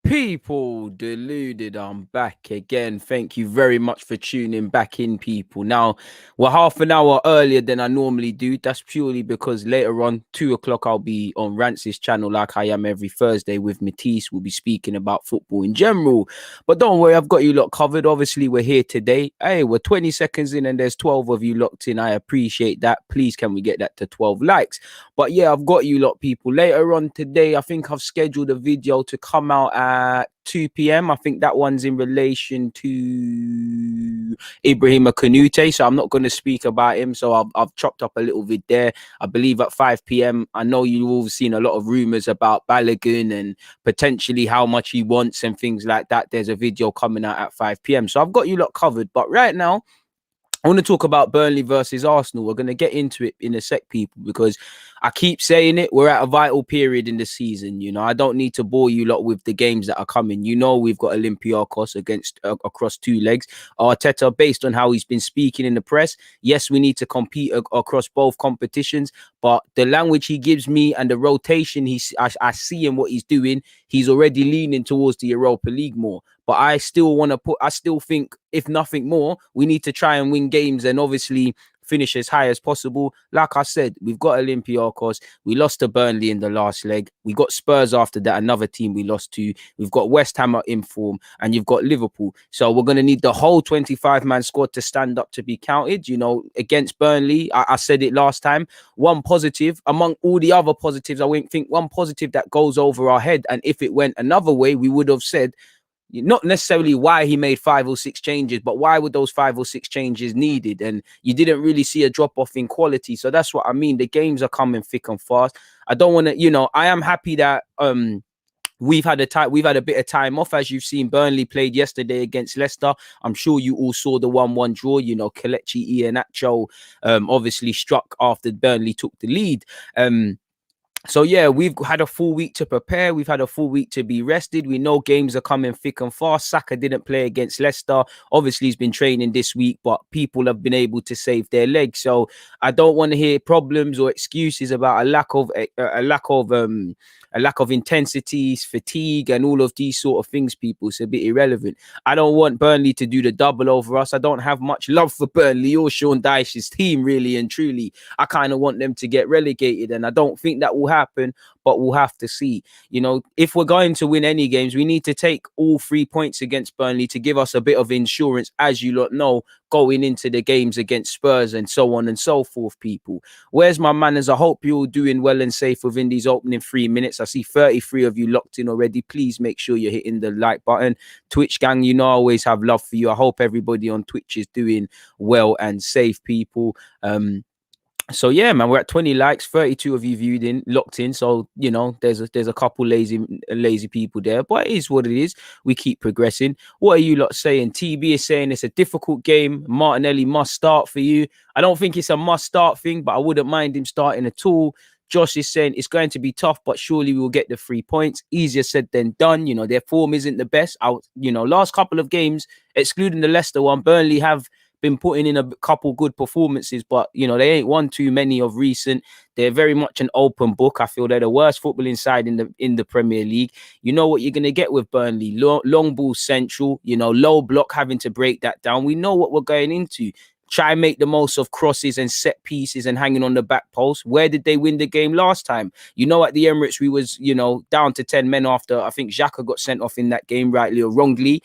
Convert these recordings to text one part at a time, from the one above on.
People, deluded, I'm back again. Thank you very much for tuning back in, people. Now, we're half an hour earlier than I normally do. That's purely because later on, 2 o'clock, I'll be on Rance's channel like I am every Thursday with Matisse. We'll be speaking about football in general. But don't worry, I've got you lot covered. Obviously, we're here today. Hey, we're 20 seconds in and there's 12 of you locked in. I appreciate that. Please, can we get that to 12 likes? But yeah, I've got you lot, people. Later on today, I think I've scheduled a video to come out at 2 p.m. I think that one's in relation to Ibrahima Kanute. So I'm not going to speak about him. So I've chopped up a little vid there. I believe at 5 p.m. I know you've all seen a lot of rumors about Balogun and potentially how much he wants and things like that. There's a video coming out at 5 p.m. So I've got you lot covered. But right now, I want to talk about Burnley versus Arsenal. We're going to get into it in a sec, people, because I keep saying it. We're at a vital period in the season. You know, I don't need to bore you lot with the games that are coming. You know, we've got Olympiacos against across 2 legs. Arteta, based on how he's been speaking in the press, yes, we need to compete across both competitions. But the language he gives me and the rotation I see in what he's doing, he's already leaning towards the Europa League more. But I still think, if nothing more, we need to try and win games and obviously finish as high as possible. Like I said, we've got Olympiacos. We lost to Burnley in the last leg. We got Spurs after that, another team we lost to. We've got West Ham in form, and you've got Liverpool. So we're going to need the whole 25-man squad to stand up to be counted. You know, against Burnley, I said it last time, one positive among all the other positives. I wouldn't think one positive that goes over our head. And if it went another way, we would have said, not necessarily why he made 5 or 6 changes, but why would those 5 or 6 changes needed? And you didn't really see a drop off in quality. So that's what I mean. The games are coming thick and fast. I don't want to, I am happy that we've had a bit of time off. As you've seen, Burnley played yesterday against Leicester. I'm sure you all saw the 1-1 draw. You know, Kelechi Iheanacho obviously struck after Burnley took the lead. So yeah, we've had a full week to prepare. We've had a full week to be rested. We know games are coming thick and fast. Saka didn't play against Leicester. Obviously, he's been training this week, but people have been able to save their legs. So I don't want to hear problems or excuses about a lack of intensity, fatigue, and all of these sort of things, people. It's a bit irrelevant. I don't want Burnley to do the double over us. I don't have much love for Burnley or Sean Dyche's team, really and truly. I kind of want them to get relegated, and I don't think that will happen, but we'll have to see. You know, if we're going to win any games, we need to take all 3 points against Burnley to give us a bit of insurance, as you lot know, going into the games against Spurs and so on and so forth, people. Where's my manners? I hope you're all doing well and safe within these opening 3 minutes. I see 33 of you locked in already. Please make sure you're hitting the like button. Twitch gang, you know I always have love for you. I hope everybody on Twitch is doing well and safe, people. So yeah, man, we're at 20 likes, 32 of you locked in. So, you know, there's a couple lazy people there, but it is what it is. We keep progressing. What are you lot saying? TB is saying it's a difficult game. Martinelli must start for you. I don't think it's a must start thing, but I wouldn't mind him starting at all. Josh is saying it's going to be tough, but surely we will get the 3 points. Easier said than done. You know, their form isn't the best. Last couple of games, excluding the Leicester one, Burnley have been putting in a couple good performances, but you know, they ain't won too many of recent. They're very much an open book. I feel they're the worst footballing side in the Premier League. You know what you're going to get with Burnley. Long ball central, you know, low block, having to break that down. We know what we're going into. Try and make the most of crosses and set pieces and hanging on the back post. Where did they win the game last time? You know, at the Emirates, we was, you know, down to 10 men after I think Xhaka got sent off in that game, rightly or wrongly.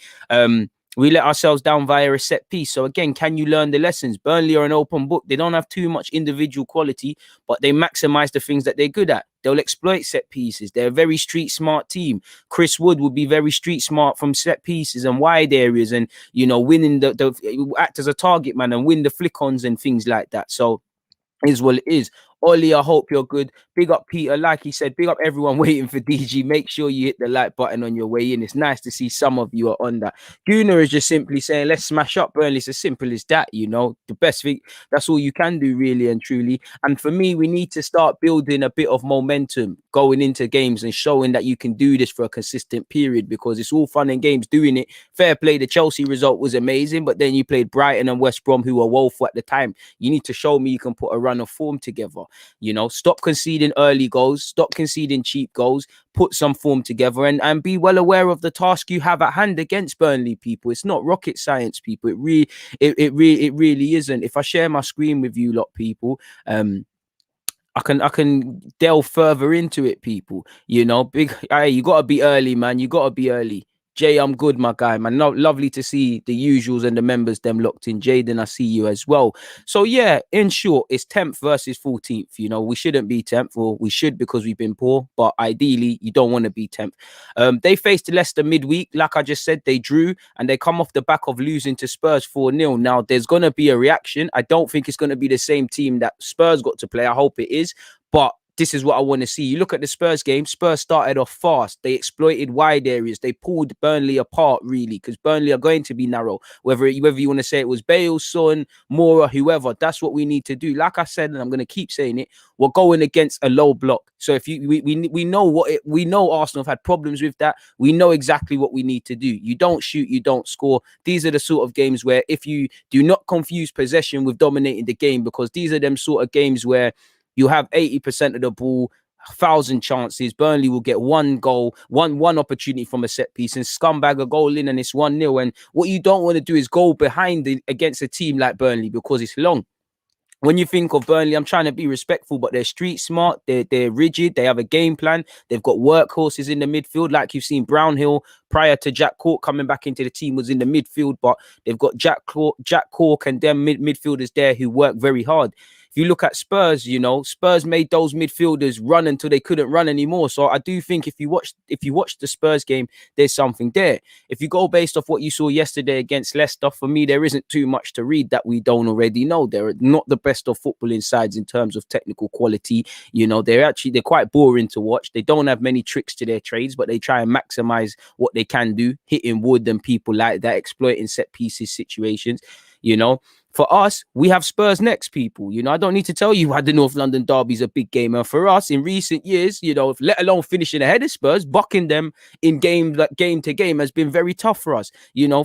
We let ourselves down via a set piece. So again, can you learn the lessons? Burnley are an open book. They don't have too much individual quality, but they maximize the things that they're good at. They'll exploit set pieces. They're a very street smart team. Chris Wood would be very street smart from set pieces and wide areas, and you know, winning the act as a target man and win the flick-ons and things like that. So is what it is. Ollie, I hope you're good. Big up Peter. Like he said, big up everyone waiting for DG. Make sure you hit the like button on your way in. It's nice to see some of you are on that. Gooner is just simply saying, let's smash up Burnley. It's as simple as that, you know. The best thing, that's all you can do, really and truly. And for me, we need to start building a bit of momentum going into games and showing that you can do this for a consistent period, because it's all fun and games doing it. Fair play, the Chelsea result was amazing, but then you played Brighton and West Brom, who were woeful at the time. You need to show me you can put a run of form together. Stop conceding early goals, stop conceding cheap goals, put some form together, and be well aware of the task you have at hand against Burnley, people. It's not rocket science, people. It really isn't. If I share my screen with you lot, people, I can delve further into it, people. Hey, you gotta be early, man. You gotta be early. Jay, I'm good, my guy, man. No, lovely to see the usuals and the members them locked in. Jaden, I see you as well. So yeah, in short, it's 10th versus 14th. We shouldn't be 10th, or we should because we've been poor, but ideally you don't want to be 10th. They faced Leicester midweek, like I just said, they drew, and they come off the back of losing to Spurs 4-0. Now there's gonna be a reaction. I don't think it's gonna be the same team that Spurs got to play. I hope it is, but this is what I want to see. You look at the Spurs game. Spurs started off fast. They exploited wide areas. They pulled Burnley apart, really, because Burnley are going to be narrow. Whether you want to say it was Bale, Son, Moura, whoever, that's what we need to do. Like I said, and I'm going to keep saying it, we're going against a low block. So if we know we know Arsenal have had problems with that. We know exactly what we need to do. You don't shoot, you don't score. These are the sort of games where if you do not confuse possession with dominating the game, because these are them sort of games where you have 80% of the ball, 1,000 chances. Burnley will get one goal, one opportunity from a set piece, and scumbag a goal in, and it's 1-0. And what you don't want to do is go behind against a team like Burnley, because it's long. When you think of Burnley, I'm trying to be respectful, but they're street smart. They're rigid. They have a game plan. They've got workhorses in the midfield, like you've seen Brownhill prior to Jack Cork coming back into the team was in the midfield, but they've got Jack Cork and them midfielders there who work very hard. If you look at Spurs, Spurs made those midfielders run until they couldn't run anymore. So I do think if you watch the Spurs game, there's something there. If you go based off what you saw yesterday against Leicester, for me, there isn't too much to read that we don't already know. They're not the best of footballing sides in terms of technical quality. They're quite boring to watch. They don't have many tricks to their trades, but they try and maximize what they can do, hitting wood and people like that, exploiting set pieces situations. For us, we have Spurs next, people. I don't need to tell you why the North London derby is a big game. And for us, in recent years, let alone finishing ahead of Spurs, bucking them in game to game has been very tough for us.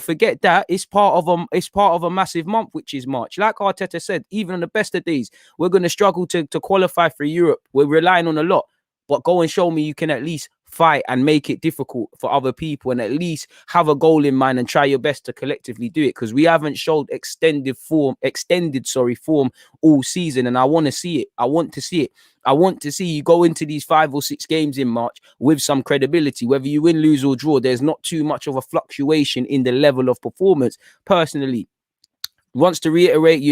Forget that. It's part of a massive month, which is March. Like Arteta said, even on the best of days, we're going to struggle to qualify for Europe. We're relying on a lot. But go and show me you can at least fight and make it difficult for other people, and at least have a goal in mind and try your best to collectively do it, because we haven't showed extended form all season, and I want to see it. I want to see you go into these 5 or 6 games in March with some credibility. Whether you win, lose or draw, there's not too much of a fluctuation in the level of performance. Personally, wants to reiterate,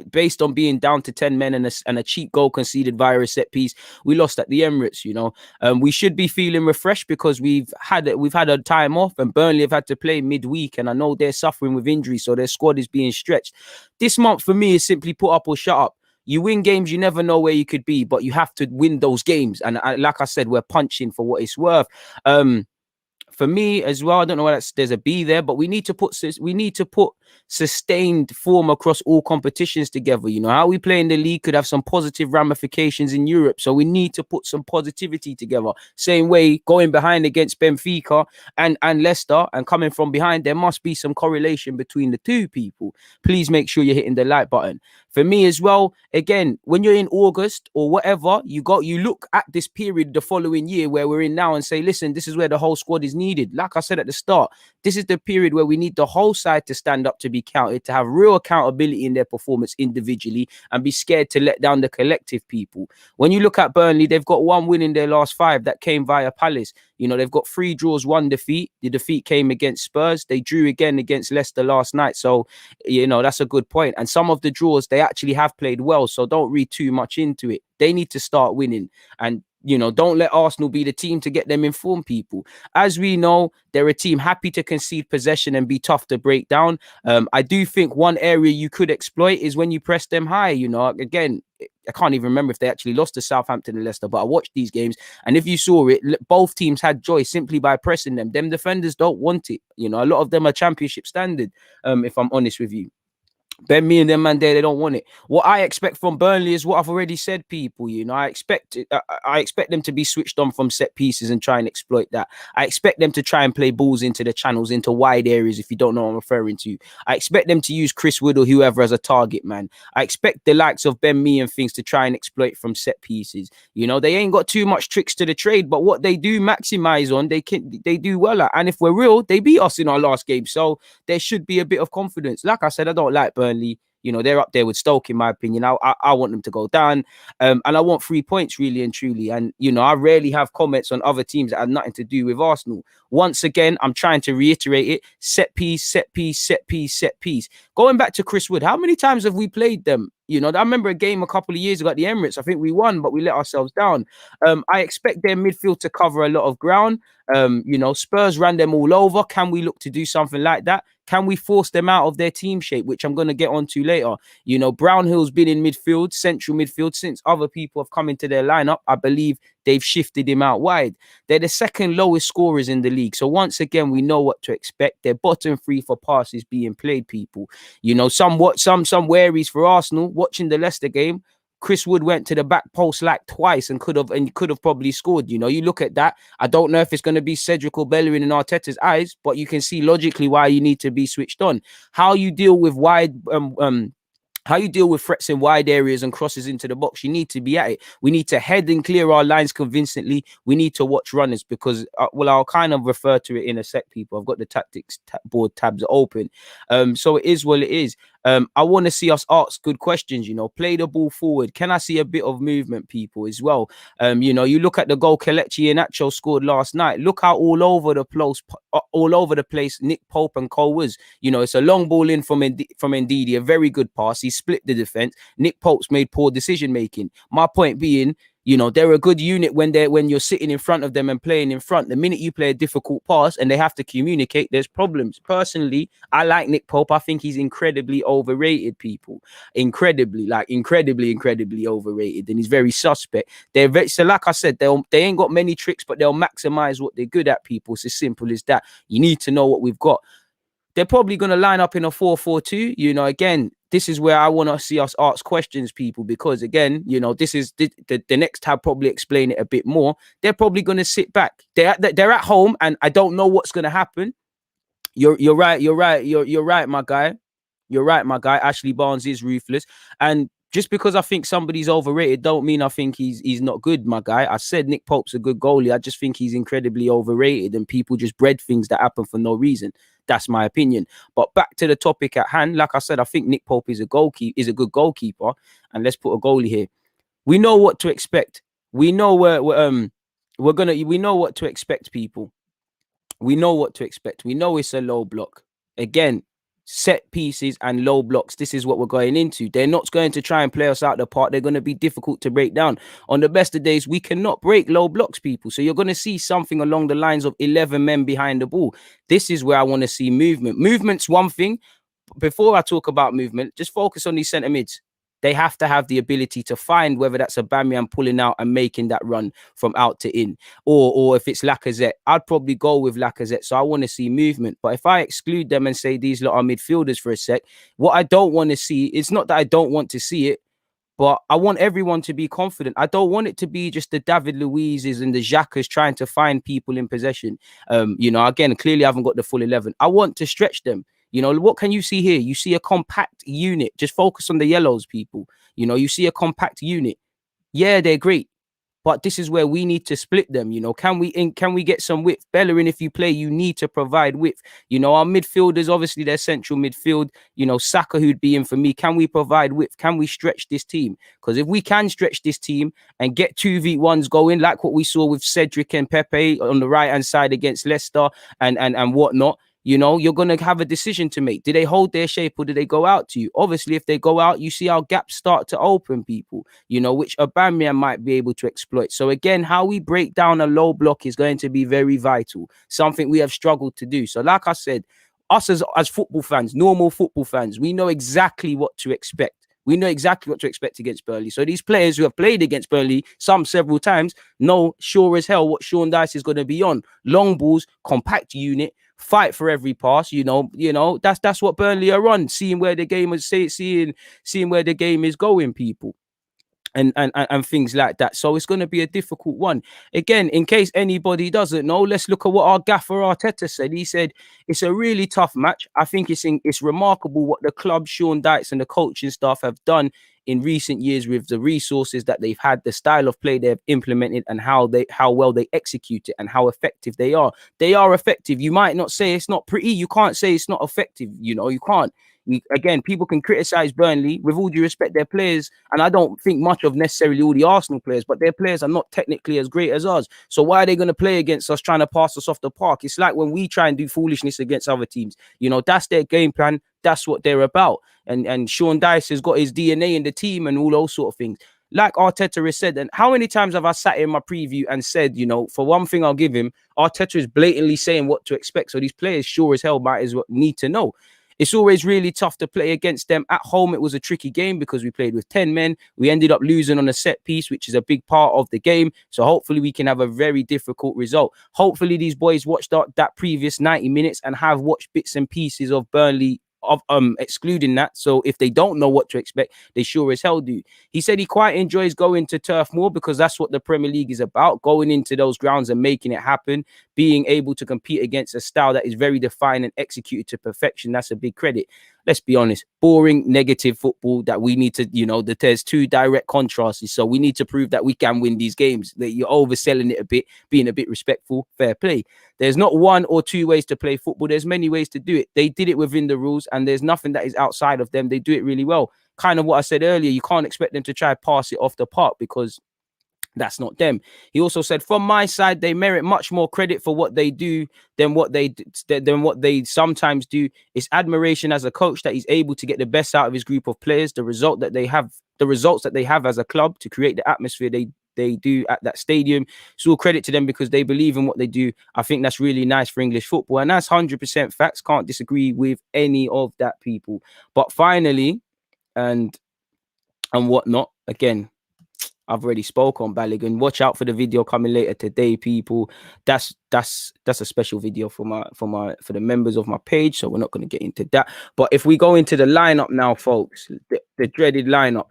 based on being down to 10 men and a cheap goal conceded via a set piece, we lost at the Emirates. We should be feeling refreshed because we've had a time off, and Burnley have had to play midweek, and I know they're suffering with injuries, so their squad is being stretched. This month for me is simply put up or shut up. You win games, you never know where you could be, but you have to win those games. And like I said, we're punching for what it's worth. For me as well, I don't know why there's a B there, but we need to put sustained form across all competitions together. How we play in the league could have some positive ramifications in Europe, so we need to put some positivity together. Same way, going behind against Benfica and Leicester and coming from behind, there must be some correlation between the two, people. Please make sure you're hitting the like button. For me as well, again, when you're in August or whatever, you look at this period the following year where we're in now and say, listen, this is where the whole squad is needed. Like I said at the start, this is the period where we need the whole side to stand up, to be counted, to have real accountability in their performance individually, and be scared to let down the collective, people. When you look at Burnley, they've got 1 win in their last 5 that came via Palace. They've got 3 draws, 1 defeat. The defeat came against Spurs. They drew again against Leicester last night. So, that's a good point. And some of the draws, they actually have played well. So don't read too much into it. They need to start winning. And, don't let Arsenal be the team to get them informed, people. As we know, they're a team happy to concede possession and be tough to break down. I do think one area you could exploit is when you press them high. Again, I can't even remember if they actually lost to Southampton and Leicester, but I watched these games, and if you saw it, both teams had joy simply by pressing them. Them defenders don't want it. A lot of them are championship standard, if I'm honest with you. Ben, me and them man there, they don't want it. What I expect from Burnley is what I've already said, people. You know, I expect them to be switched on from set pieces and try and exploit that. I expect them to try and play balls into the channels, into wide areas, if you don't know what I'm referring to. I expect them to use Chris Wood or whoever as a target man. I expect the likes of Ben Mee and things to try and exploit from set pieces. You know, they ain't got too much tricks to the trade, but what they do maximize on, they do well at. And if we're real, they beat us in our last game. So there should be a bit of confidence. Like I said, I don't like Burnley. You know, they're up there with Stoke, in my opinion. I want them to go down. And I want 3 points, really and truly. And, you know, I rarely have comments on other teams that have nothing to do with Arsenal. Once again, I'm trying to reiterate it. Set piece, set piece, set piece, set piece. Going back to Chris Wood, how many times have we played them? You know, I remember a game a couple of years ago at the Emirates. I think we won, but we let ourselves down. I expect their midfield to cover a lot of ground. You know, Spurs ran them all over. Can we look to do something like that? Can we force them out of their team shape, which I'm going to get onto later? You know, Brownhill's been in midfield, central midfield, since other people have come into their lineup. I believe they've shifted him out wide. They're the second lowest scorers in the league. So once again, we know what to expect. They're bottom three for passes being played, people. You know, some worries for Arsenal. Watching the Leicester game, Chris Wood went to the back post like twice and could have probably scored. You know, you look at that. I don't know if it's going to be Cedric or Bellerin in Arteta's eyes, but you can see logically why you need to be switched on. How you deal with how you deal with threats in wide areas and crosses into the box, you need to be at it. We need to head and clear our lines convincingly. We need to watch runners because, I'll kind of refer to it in a sec, people. I've got the tactics board tabs open. So it is what it is. I want to see us ask good questions, you know, play the ball forward. Can I see a bit of movement, people, as well? You know, you look at the goal Kelechi and Nacho scored last night. Look how all over the place Nick Pope and Cole was. You know, it's a long ball in from Ndidi, a very good pass. He split the defense. Nick Pope's made poor decision making. My point being, you know, they're a good unit when you're sitting in front of them and playing in front. The minute you play a difficult pass and they have to communicate, there's problems. Personally, I like Nick Pope. I think he's incredibly overrated, people. Incredibly overrated, and he's very suspect. So like I said, they ain't got many tricks, but they'll maximize what they're good at, people. It's as simple as that. You need to know what we've got. They're probably going to line up in a 4-4-2. You know, again, this is where I want to see us ask questions, people, because again, you know, this is the next tab probably explain it a bit more. They're probably going to sit back. They're at home, and I don't know what's going to happen. You're right, my guy. You're right, my guy. Ashley Barnes is ruthless, and just because I think somebody's overrated, don't mean I think he's not good, my guy. I said Nick Pope's a good goalie. I just think he's incredibly overrated, and people just bred things that happen for no reason. That's my opinion. But back to the topic at hand, like I said, I think Nick Pope is a good goalkeeper, and let's put a goalie here. We know what to expect. We know we know what to expect, people. We know what to expect. We know it's a low block. Again, set pieces and low blocks. This is what we're going into. They're not going to try and play us out the park. They're going to be difficult to break down. On the best of days, we cannot break low blocks, people. So you're going to see something along the lines of 11 men behind the ball. This is where I want to see movement. Movement's one thing. Before I talk about movement, just focus on these centre mids. They have to have the ability to find whether that's Aubameyang pulling out and making that run from out to in, or if it's Lacazette. I'd probably go with Lacazette. So I want to see movement. But if I exclude them and say these lot are midfielders for a sec, what I don't want to see, it's not that I don't want to see it, but I want everyone to be confident. I don't want it to be just the David Luizes and the Xhakas trying to find people in possession. You know, again, clearly I haven't got the full 11. I want to stretch them. You know, what can you see here? You see a compact unit. Just focus on the yellows, people. You know, you see a compact unit. Yeah, they're great. But this is where we need to split them. You know, can we get some width? Bellerin, if you play, you need to provide width. You know, our midfielders, obviously, they're central midfield. You know, Saka, who'd be in for me. Can we provide width? Can we stretch this team? Because if we can stretch this team and get 2v1s going, like what we saw with Cedric and Pepe on the right-hand side against Leicester and whatnot, you know, you're going to have a decision to make. Do they hold their shape or do they go out to you? Obviously, if they go out, you see our gaps start to open, people, you know, which Aubameyang might be able to exploit. So again, how we break down a low block is going to be very vital, something we have struggled to do. So like I said, us as football fans, normal football fans, we know exactly what to expect. We know exactly what to expect against Burnley. So these players who have played against Burnley, some several times, know sure as hell what Sean Dyche is going to be on. Long balls, compact unit, fight for every pass. That's what Burnley are on. Seeing where the game is, seeing where the game is going, people. And things like that. So it's going to be a difficult one. Again, in case anybody doesn't know, let's look at what our gaffer Arteta said. He said it's a really tough match. I think it's remarkable what the club, Sean Dykes, and the coaching staff have done in recent years with the resources that they've had, the style of play they've implemented, and how well they execute it and how effective they are. They are effective. You might not say it's not pretty. You can't say it's not effective. You can't. Again, people can criticize Burnley. With all due respect, their players, and I don't think much of necessarily all the Arsenal players, but their players are not technically as great as us. So why are they going to play against us, trying to pass us off the park? It's like when we try and do foolishness against other teams. That's their game plan. That's what they're about. And Sean Dyche has got his DNA in the team and all those sort of things. Like Arteta has said, and how many times have I sat in my preview and said, for one thing I'll give him, Arteta is blatantly saying what to expect. So these players sure as hell might as well need to know. It's always really tough to play against them. At home, it was a tricky game because we played with 10 men. We ended up losing on a set piece, which is a big part of the game. So hopefully we can have a very difficult result. Hopefully these boys watched that previous 90 minutes and have watched bits and pieces of Burnley, excluding that. So if they don't know what to expect, they sure as hell do. He said he quite enjoys going to Turf Moor because that's what the Premier League is about, going into those grounds and making it happen, being able to compete against a style that is very defined and executed to perfection. That's a big credit. Let's be honest, boring, negative football that we need to, that there's two direct contrasts. So we need to prove that we can win these games, that you're overselling it a bit, being a bit respectful, fair play. There's not one or two ways to play football. There's many ways to do it. They did it within the rules and there's nothing that is outside of them. They do it really well. Kind of what I said earlier, you can't expect them to try pass it off the park because that's not them. He also said, from my side, they merit much more credit for what they do than what they sometimes do. It's admiration as a coach that he's able to get the best out of his group of players. The results that they have as a club to create the atmosphere they do at that stadium. It's all credit to them because they believe in what they do. I think that's really nice for English football, and that's 100% facts. Can't disagree with any of that, people. But finally, and whatnot, again, I've already spoke on Balogun. Watch out for the video coming later today, people. That's a special video for the members of my page, so we're not going to get into that. But if we go into the lineup now, folks, the dreaded lineup,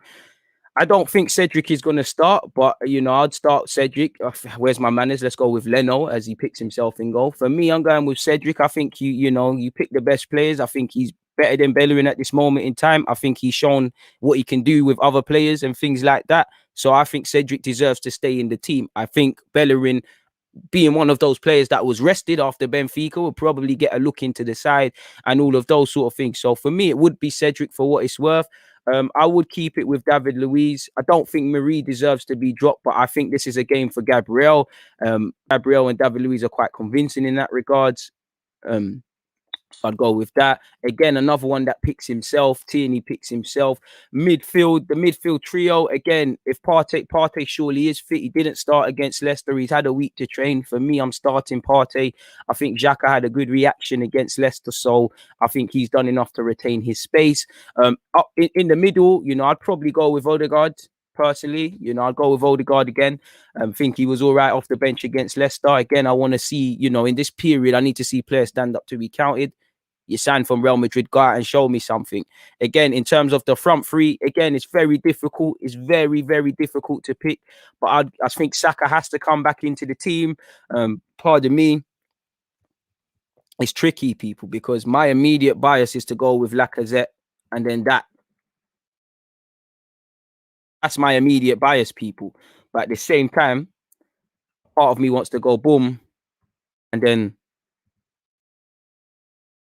I don't think Cedric is going to start, but I'd start Cedric. Where's my manners? Let's go with Leno as he picks himself in goal. For me, I'm going with Cedric. I think you pick the best players. I think he's better than Bellerin at this moment in time. I think he's shown what he can do with other players and things like that. So I think Cedric deserves to stay in the team. I think Bellerin, being one of those players that was rested after Benfica, will probably get a look into the side and all of those sort of things. So for me, it would be Cedric for what it's worth. I would keep it with David Luiz. I don't think Marie deserves to be dropped, but I think this is a game for Gabriel. Gabriel and David Luiz are quite convincing in that regards. I'd go with that. Again, another one that picks himself. Tierney picks himself. The midfield trio. Again, if Partey surely is fit. He didn't start against Leicester. He's had a week to train. For me, I'm starting Partey. I think Xhaka had a good reaction against Leicester, so I think he's done enough to retain his space. Up in the middle, I'd probably go with Odegaard. Personally, I'll go with Odegaard again. Think he was all right off the bench against Leicester. Again, I want to see, in this period, I need to see players stand up to be counted. You signed from Real Madrid, go out and show me something. Again, in terms of the front three, again, it's very difficult. It's very, very difficult to pick. But I think Saka has to come back into the team. Pardon me. It's tricky, people, because my immediate bias is to go with Lacazette, and then that's my immediate bias, people. But at the same time, part of me wants to go boom, and then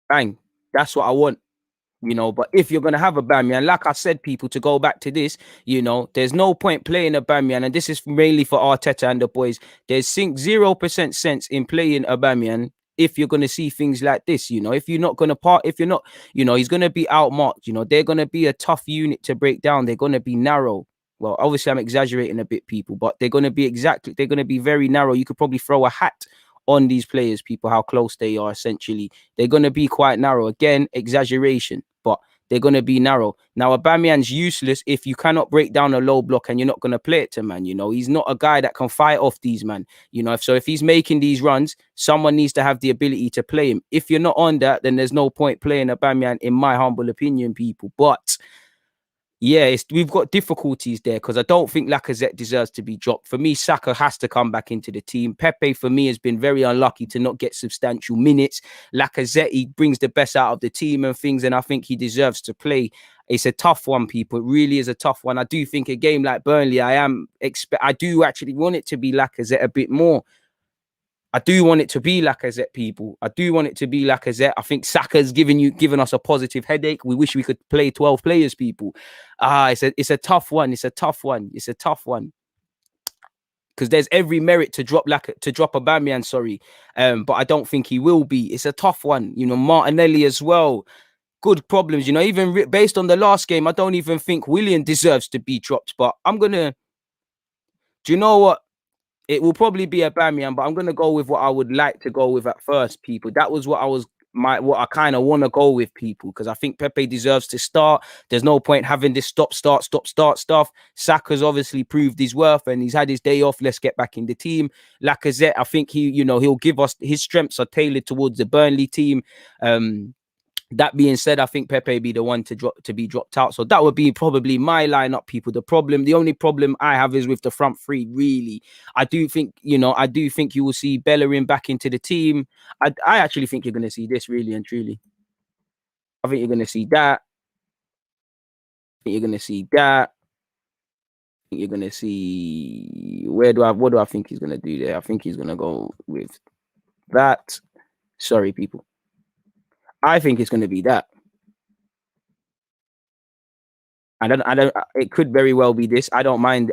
bang. That's what I want, But if you're going to have a Aubameyang, like I said, people, to go back to this, there's no point playing a Aubameyang, and this is mainly for Arteta and the boys. There's 0% sense in playing a Aubameyang if you're going to see things like this, if you're not going to he's going to be outmarked, they're going to be a tough unit to break down. They're going to be narrow. Well, obviously I'm exaggerating a bit, people, but they're going to be very narrow. You could probably throw a hat on these players, people, how close they are. Essentially, they're going to be quite narrow. Again, exaggeration, but they're going to be narrow. Now, Aubameyang's useless if you cannot break down a low block and you're not going to play it to man. He's not a guy that can fight off these man. If he's making these runs, someone needs to have the ability to play him. If you're not on that, then there's no point playing Aubameyang, in my humble opinion, people. But yeah, we've got difficulties there because I don't think Lacazette deserves to be dropped. For me, Saka has to come back into the team. Pepe, for me, has been very unlucky to not get substantial minutes. Lacazette, he brings the best out of the team and things, and I think he deserves to play. It's a tough one, people. It really is a tough one. I do think a game like Burnley, I do actually want it to be Lacazette a bit more. I do want it to be Lacazette, people. I do want it to be Lacazette. I think Saka's given us a positive headache. We wish we could play 12 players, people. It's a tough one. It's a tough one. It's a tough one. Because there's every merit to drop Aubameyang, sorry. But I don't think he will be. It's a tough one. Martinelli as well. Good problems. Even based on the last game, I don't even think Willian deserves to be dropped. But do you know what? It will probably be Aubameyang, but I'm going to go with what I would like to go with at first, people. That was what I kind of want to go with, people, because I think Pepe deserves to start. There's no point having this stop, start stuff. Saka's obviously proved his worth and he's had his day off. Let's get back in the team. Lacazette, I think he'll give us, his strengths are tailored towards the Burnley team. That being said, I think Pepe be the one to be dropped out. So that would be probably my lineup, people. The only problem I have is with the front three, really. I do think you will see Bellerin back into the team. I actually think you're going to see this, really and truly. I think you're going to see that. You're going to see that. You're going to see what do I think he's going to do there? I think he's going to go with that. Sorry, people. I think it's going to be that. It could very well be this. I don't mind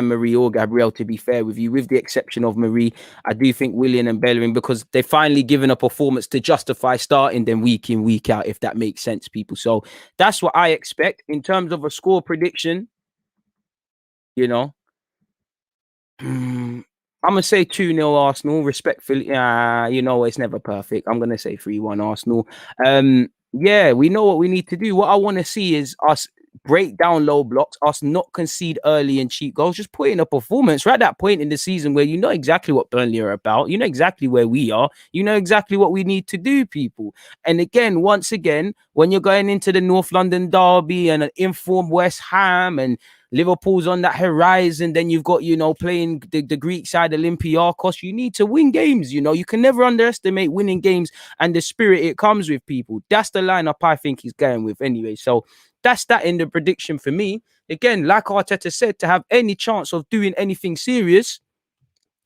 Marie or Gabriel, to be fair with you, with the exception of Marie. I do think Willian and Bellerin, because they've finally given a performance to justify starting them week in, week out, if that makes sense, people. So that's what I expect in terms of a score prediction. I'm going to say 2-0 Arsenal, respectfully. It's never perfect. I'm going to say 3-1 Arsenal. Yeah, we know what we need to do. What I want to see is us break down low blocks, us not concede early and cheap goals, just put in a performance. We're at that point in the season where you know exactly what Burnley are about. You know exactly where we are. You know exactly what we need to do, people. And again, once again, when you're going into the North London derby and an informed West Ham and Liverpool's on that horizon, then you've got, playing the Greek side, Olympiacos. You need to win games. You can never underestimate winning games and the spirit it comes with, people. That's the lineup I think he's going with anyway. So that's that in the prediction for me. Again, like Arteta said, to have any chance of doing anything serious,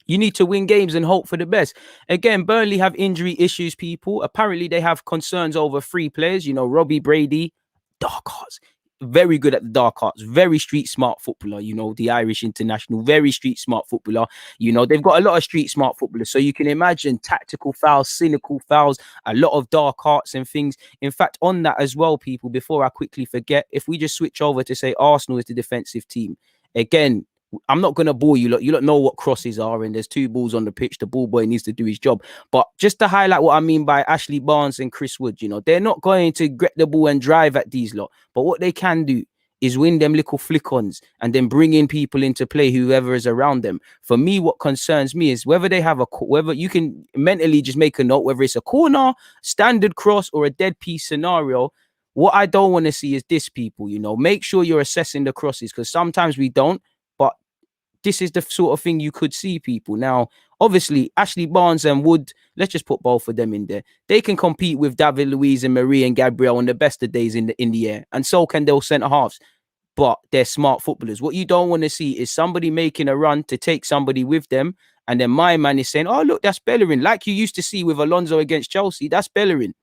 you need to win games and hope for the best. Again, Burnley have injury issues, people. Apparently, they have concerns over 3 players. Robbie Brady, dark horse. Very good at the dark arts, very street smart footballer, the Irish international, very street smart footballer. They've got a lot of street smart footballers. So you can imagine tactical fouls, cynical fouls, a lot of dark arts and things. In fact, on that as well, people, before I quickly forget, if we just switch over to say Arsenal is the defensive team, again, I'm not going to bore you lot. You lot know what crosses are, and there's 2 balls on the pitch. The ball boy needs to do his job. But just to highlight what I mean by Ashley Barnes and Chris Wood, they're not going to get the ball and drive at these lot. But what they can do is win them little flick-ons and then bring in people into play, whoever is around them. For me, what concerns me is whether you can mentally just make a note, whether it's a corner, standard cross, or a dead piece scenario. What I don't want to see is this, people. Make sure you're assessing the crosses, because sometimes we don't. But this is the sort of thing you could see, people. Now, obviously, Ashley Barnes and Wood, let's just put both of them in there. They can compete with David Luiz and Marie and Gabriel on the best of days in the air. And so can those centre-halves. But they're smart footballers. What you don't want to see is somebody making a run to take somebody with them. And then my man is saying, oh, look, that's Bellerin. Like you used to see with Alonso against Chelsea, that's Bellerin.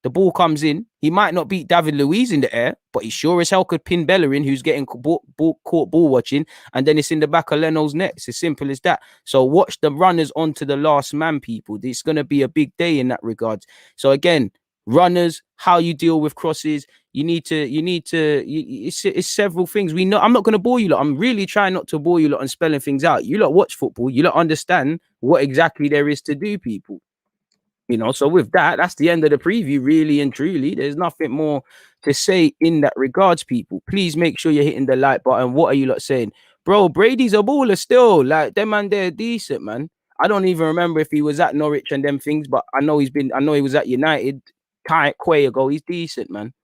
The ball comes in. He might not beat David Luiz in the air, but he sure as hell could pin Bellerin, who's getting caught ball watching, and then it's in the back of Leno's net. It's as simple as that. So watch the runners onto the last man, people. It's going to be a big day in that regard. So again, runners, how you deal with crosses. It's several things. We know. I'm not going to bore you lot. I'm really trying not to bore you lot and spelling things out. You lot watch football. You lot understand what exactly there is to do, people. You know, so with that, that's the end of the preview, really and truly. There's nothing more to say in that regards, people. Please make sure you're hitting the like button. What are you lot saying? Bro, Brady's a baller still. Like, them man, they're decent, man. I don't even remember if he was at Norwich and them things, but I know he was at United quite ago. He's decent, man.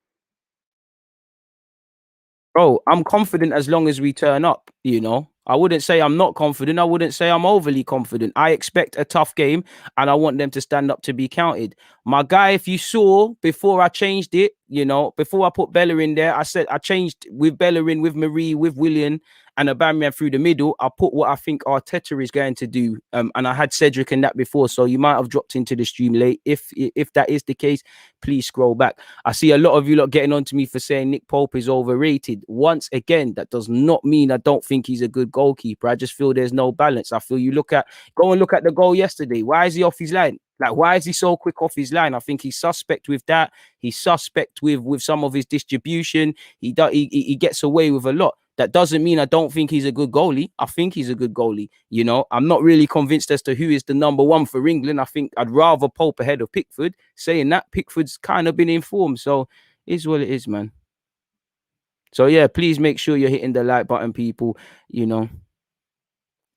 Bro, I'm confident as long as we turn up, you know. I wouldn't say I'm not confident. I wouldn't say I'm overly confident. I expect a tough game and I want them to stand up to be counted. My guy, if you saw before I changed it, you know, before I put Bella in there, I said I changed with Bella in, with Marie, with William and Aubameyang through the middle. I put what I think Arteta is going to do. And I had Cedric in that before, so you might have dropped into the stream late. If that is the case, please scroll back. I see a lot of you lot getting on to me for saying Nick Pope is overrated. Once again, that does not mean I don't think he's a good goalkeeper. I just feel there's no balance. I feel go and look at the goal yesterday. Why is he off his line? Like, why is he so quick off his line? I think he's suspect with that. He's suspect with some of his distribution. He gets away with a lot. That doesn't mean I don't think he's a good goalie. I think he's a good goalie. You know, I'm not really convinced as to who is the number one for England. I think I'd rather Pope ahead of Pickford. Saying that, Pickford's kind of been informed. So it's what it is, man. So yeah, please make sure you're hitting the like button, people. You know,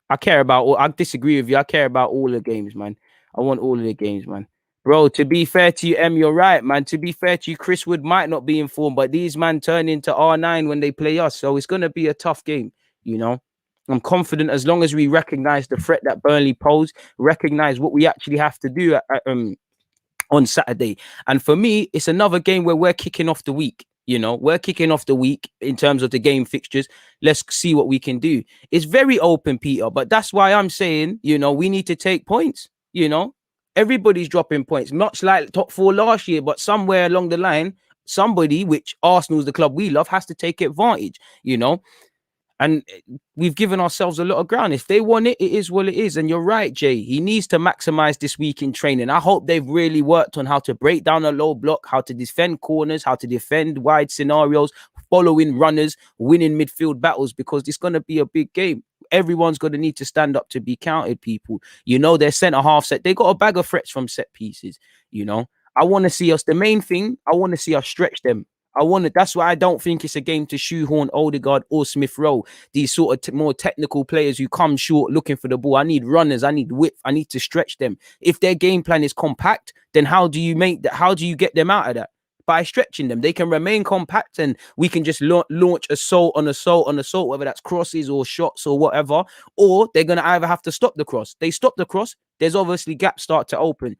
I disagree with you. I care about all the games, man. I want all of the games, man. Bro, to be fair to you, you're right, man. To be fair to you, Chris Wood might not be informed, but these man turn into R9 when they play us. So it's gonna be a tough game, you know. I'm confident as long as we recognize the threat that Burnley pose, recognize what we actually have to do on Saturday. And for me, it's another game where we're kicking off the week. You know, we're kicking off the week in terms of the game fixtures. Let's see what we can do. It's very open, Peter, but that's why I'm saying, you know, we need to take points. You know, everybody's dropping points, much like top four last year, but somewhere along the line, somebody, which Arsenal's the club we love, has to take advantage, you know. And we've given ourselves a lot of ground. If they want it, it is what it is. And you're right, Jay. He needs to maximize this week in training. I hope they've really worked on how to break down a low block, how to defend corners, how to defend wide scenarios, following runners, winning midfield battles, because it's going to be a big game. Everyone's going to need to stand up to be counted, people. You know, their centre half set. They got a bag of threats from set pieces. You know, I want to see us. The main thing, I want to see us stretch them. That's why I don't think it's a game to shoehorn Odegaard or Smith Rowe. These sort of more technical players who come short looking for the ball. I need runners. I need width. I need to stretch them. If their game plan is compact, then how do you make that? How do you get them out of that? By stretching them. They can remain compact and we can just launch assault on assault on assault, whether that's crosses or shots or whatever. Or they're going to either have to stop the cross. They stop the cross, there's obviously gaps start to open.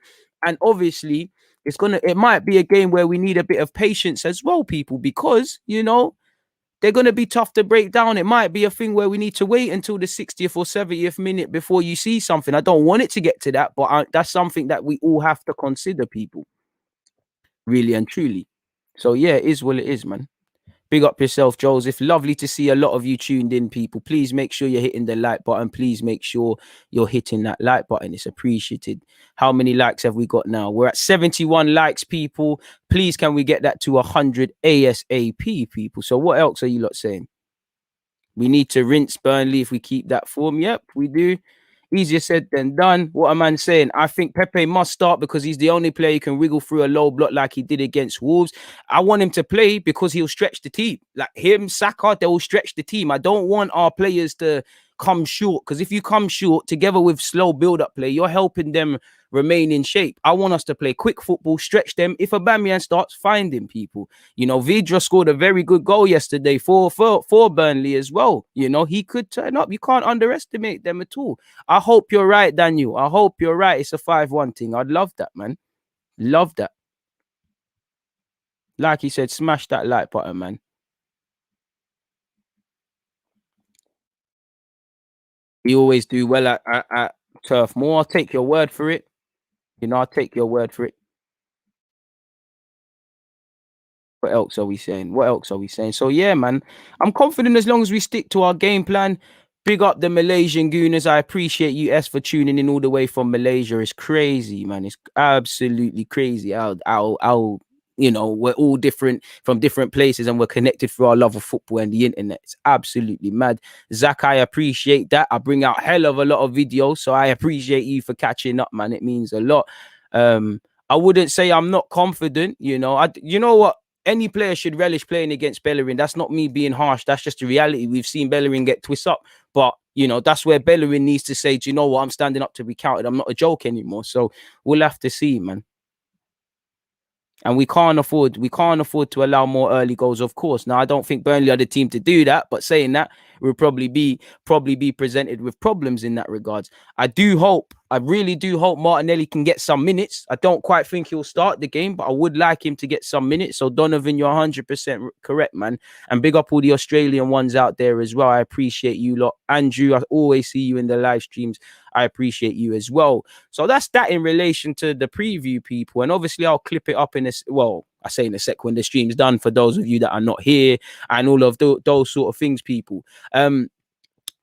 And obviously, it might be a game where we need a bit of patience as well, people, because, you know, they're going to be tough to break down. It might be a thing where we need to wait until the 60th or 70th minute before you see something. I don't want it to get to that, but that's something that we all have to consider, people, really and truly. So yeah, it is what it is, man. Big up yourself, Joseph. Lovely to see a lot of you tuned in, people. Please make sure you're hitting the like button. Please make sure you're hitting that like button. It's appreciated. How many likes have we got now? We're at 71 likes, people. Please, can we get that to 100 ASAP, people? So what else are you lot saying? We need to rinse Burnley if we keep that form. Yep, we do. Easier said than done. What am I saying? I think Pepe must start because he's the only player who can wriggle through a low block like he did against Wolves. I want him to play because he'll stretch the team. Like him, Saka, they will stretch the team. I don't want our players to come short, because if you come short together with slow build-up play, you're helping them remain in shape. I want us to play quick football, stretch them. If Aubameyang starts, finding people. You know, Vidra scored a very good goal yesterday for Burnley as well. You know, he could turn up. You can't underestimate them at all. I hope you're right, Daniel. I hope you're right. It's a 5-1 thing. I'd love that, man. Love that. Like he said, smash that like button, man. We always do well at Turf Moor. I'll take your word for it. You know, I'll take your word for it. What else are we saying? What else are we saying? So yeah, man, I'm confident as long as we stick to our game plan. Big up the Malaysian Gooners. I appreciate you, S, for tuning in all the way from Malaysia. It's crazy, man. It's absolutely crazy how you know, we're all different from different places and we're connected through our love of football and the internet. It's absolutely mad. Zach, I appreciate that. I bring out hell of a lot of videos, so I appreciate you for catching up, man. It means a lot. I wouldn't say I'm not confident. You know what? Any player should relish playing against Bellerin. That's not me being harsh. That's just the reality. We've seen Bellerin get twisted up, but that's where Bellerin needs to say, do you know what? I'm standing up to be counted. I'm not a joke anymore. So we'll have to see, man. And we can't afford to allow more early goals, of course. Now, I don't think Burnley are the team to do that, but saying that, we'll probably be presented with problems in that regards. I really do hope Martinelli can get some minutes. I don't quite think he'll start the game, but I would like him to get some minutes. So Donovan, you're 100% correct, man. And big up all the Australian ones out there as well. I appreciate you lot. Andrew, I always see you in the live streams. I appreciate you as well. So that's that in relation to the preview, people. And obviously I'll clip it up in this. Well, I say in a sec when the stream's done for those of you that are not here and all of those sort of things, people.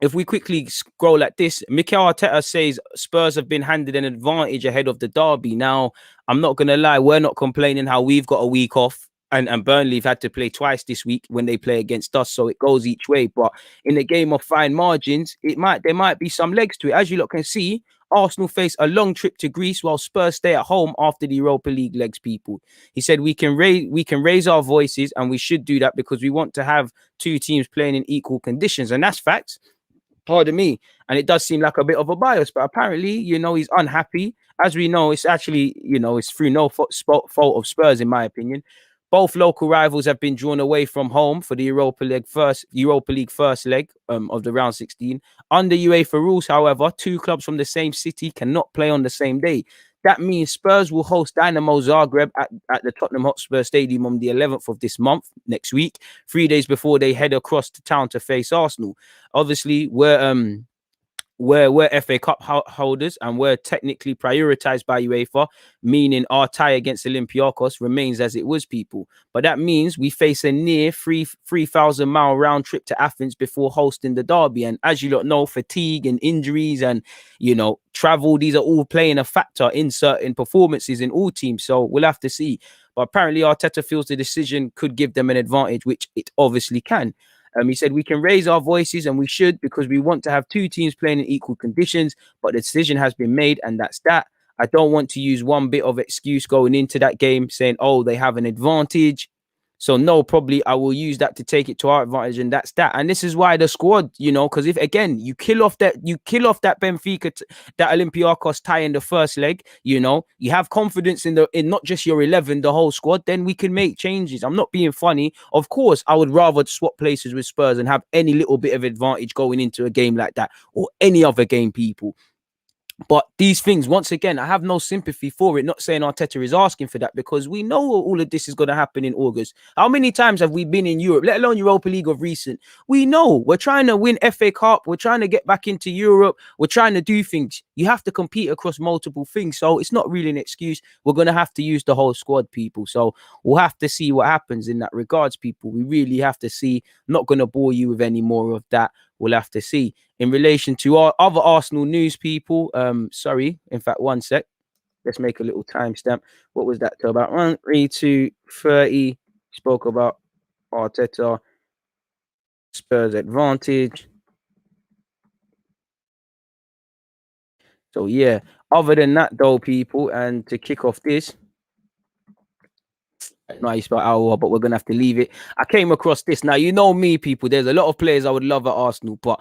If we quickly scroll like this, Mikel Arteta says Spurs have been handed an advantage ahead of the derby. Now, I'm not going to lie, we're not complaining how we've got a week off. And Burnley have had to play twice this week when they play against us, so it goes each way. But in a game of fine margins, there might be some legs to it. As you lot can see, Arsenal face a long trip to Greece while Spurs stay at home after the Europa League legs, people. He said we can raise our voices, and we should do that because we want to have two teams playing in equal conditions. And that's facts. Pardon me. And it does seem like a bit of a bias, but apparently, he's unhappy. As we know, it's actually, it's through no fault of Spurs, in my opinion. Both local rivals have been drawn away from home for the Europa League first leg of the round 16. Under UEFA rules, however, two clubs from the same city cannot play on the same day. That means Spurs will host Dynamo Zagreb at the Tottenham Hotspur Stadium on the 11th of this month, next week, 3 days before they head across to town to face Arsenal. Obviously, we're FA Cup holders and we're technically prioritized by UEFA, meaning our tie against Olympiacos remains as it was, people. But that means we face a near 3,000-mile round trip to Athens before hosting the derby. And as you lot know, fatigue and injuries and, travel, these are all playing a factor in certain performances in all teams. So we'll have to see. But apparently Arteta feels the decision could give them an advantage, which it obviously can. He said we can raise our voices and we should because we want to have two teams playing in equal conditions, but the decision has been made and that's that. I don't want to use one bit of excuse going into that game saying, oh, they have an advantage. So no, probably I will use that to take it to our advantage, and that's that. And this is why the squad, because if again you kill off that Benfica, that Olympiacos tie in the first leg, you have confidence in not just your 11, the whole squad, then we can make changes. I'm not being funny. Of course, I would rather swap places with Spurs and have any little bit of advantage going into a game like that or any other game, people. But these things, once again, I have no sympathy for it. Not saying Arteta is asking for that because we know all of this is going to happen in August. How many times have we been in Europe, let alone Europa League of recent? We know we're trying to win FA Cup. We're trying to get back into Europe. We're trying to do things. You have to compete across multiple things. So it's not really an excuse. We're going to have to use the whole squad, people. So we'll have to see what happens in that regards, people. We really have to see. I'm not going to bore you with any more of that. We'll have to see. In relation to our other Arsenal news, people, sorry, in fact, 1 sec. Let's make a little timestamp. What was that? To about 1, 3, 2, 30. Spoke about Arteta, Spurs advantage. So, yeah, other than that, though, people, and to kick off this, I don't know how you spell Aouar, but we're going to have to leave it. I came across this. Now, you know me, people. There's a lot of players I would love at Arsenal, but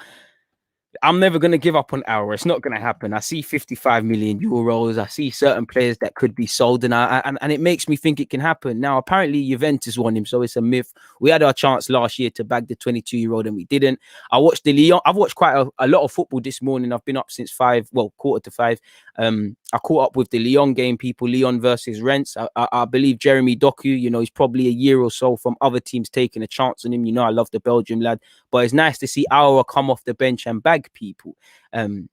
I'm never going to give up on Aouar. It's not going to happen. I see 55 million euros. I see certain players that could be sold, and and it makes me think it can happen. Now, apparently, Juventus want him, so it's a myth. We had our chance last year to bag the 22-year-old, and we didn't. I've watched quite a lot of football this morning. I've been up since 5:45. I caught up with the Lyon game, people. Lyon versus Rennes. I believe Jeremy Doku, he's probably a year or so from other teams taking a chance on him. I love the Belgium lad, but it's nice to see Aouar come off the bench and bag people in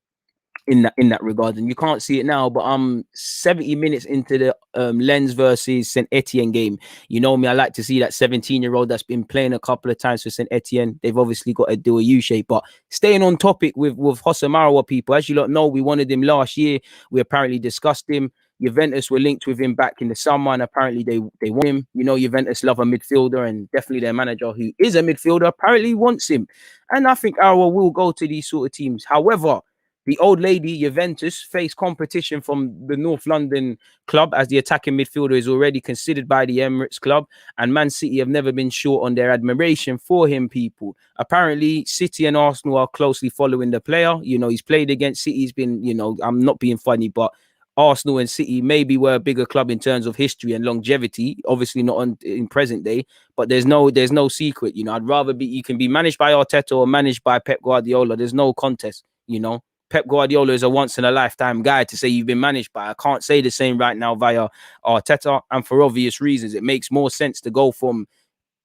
that regard. And you can't see it now, but I'm 70 minutes into the Lens versus Saint Etienne game. You know me, I like to see that 17-year-old that's been playing a couple of times for Saint Etienne. They've obviously got to do a U-shape. But staying on topic with Houssem Aouar, people, as you lot know, we wanted him last year. We apparently discussed him. Juventus were linked with him back in the summer, and apparently they want him. Juventus love a midfielder, and definitely their manager, who is a midfielder, apparently wants him. And I think Aouar will go to these sort of teams. However, The old lady, Juventus, face competition from the North London club as the attacking midfielder is already considered by the Emirates club, and Man City have never been short on their admiration for him, people. Apparently, City and Arsenal are closely following the player. You know, he's played against City. He's been, you know, I'm not being funny, but Arsenal and City maybe were a bigger club in terms of history and longevity. Obviously not in present day, but there's no secret. You know, I'd rather be you can be managed by Arteta or managed by Pep Guardiola. There's no contest. You know, Pep Guardiola is a once in a lifetime guy to say you've been managed by. I can't say the same right now via Arteta, and for obvious reasons, it makes more sense to go from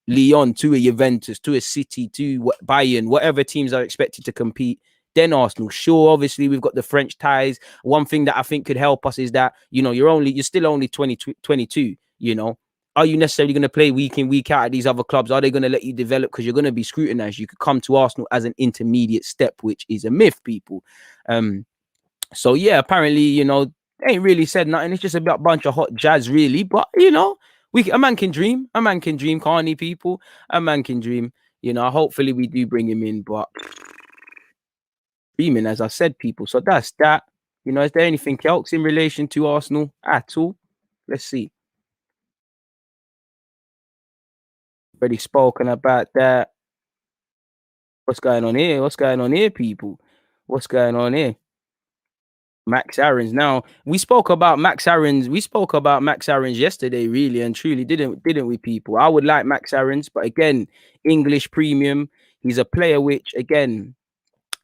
Lyon to a Juventus to a City to Bayern, whatever teams are expected to compete. Then Arsenal, sure, obviously we've got the French ties. One thing that I think could help us is that, you know, you're still only 22, you know. Are you necessarily going to play week in, week out at these other clubs? Are they going to let you develop? Because you're going to be scrutinized. You could come to Arsenal as an intermediate step, which is a myth, people. So yeah, apparently, you know, they ain't really said nothing. It's just a bunch of hot jazz, really. But you know, a man can dream. A man can dream, can't he, people? A man can dream. You know, hopefully we do bring him in, but dreaming, as I said, people. So that's that. You know, is there anything else in relation to Arsenal at all? Let's see. Already spoken about that. What's going on here? What's going on here, people? What's going on here? Max Aaron's. Now we spoke about Max Aaron's. We spoke about Max Aaron's yesterday, really and truly, didn't we, people? I would like Max Aaron's, but again, English premium. He's a player which, again,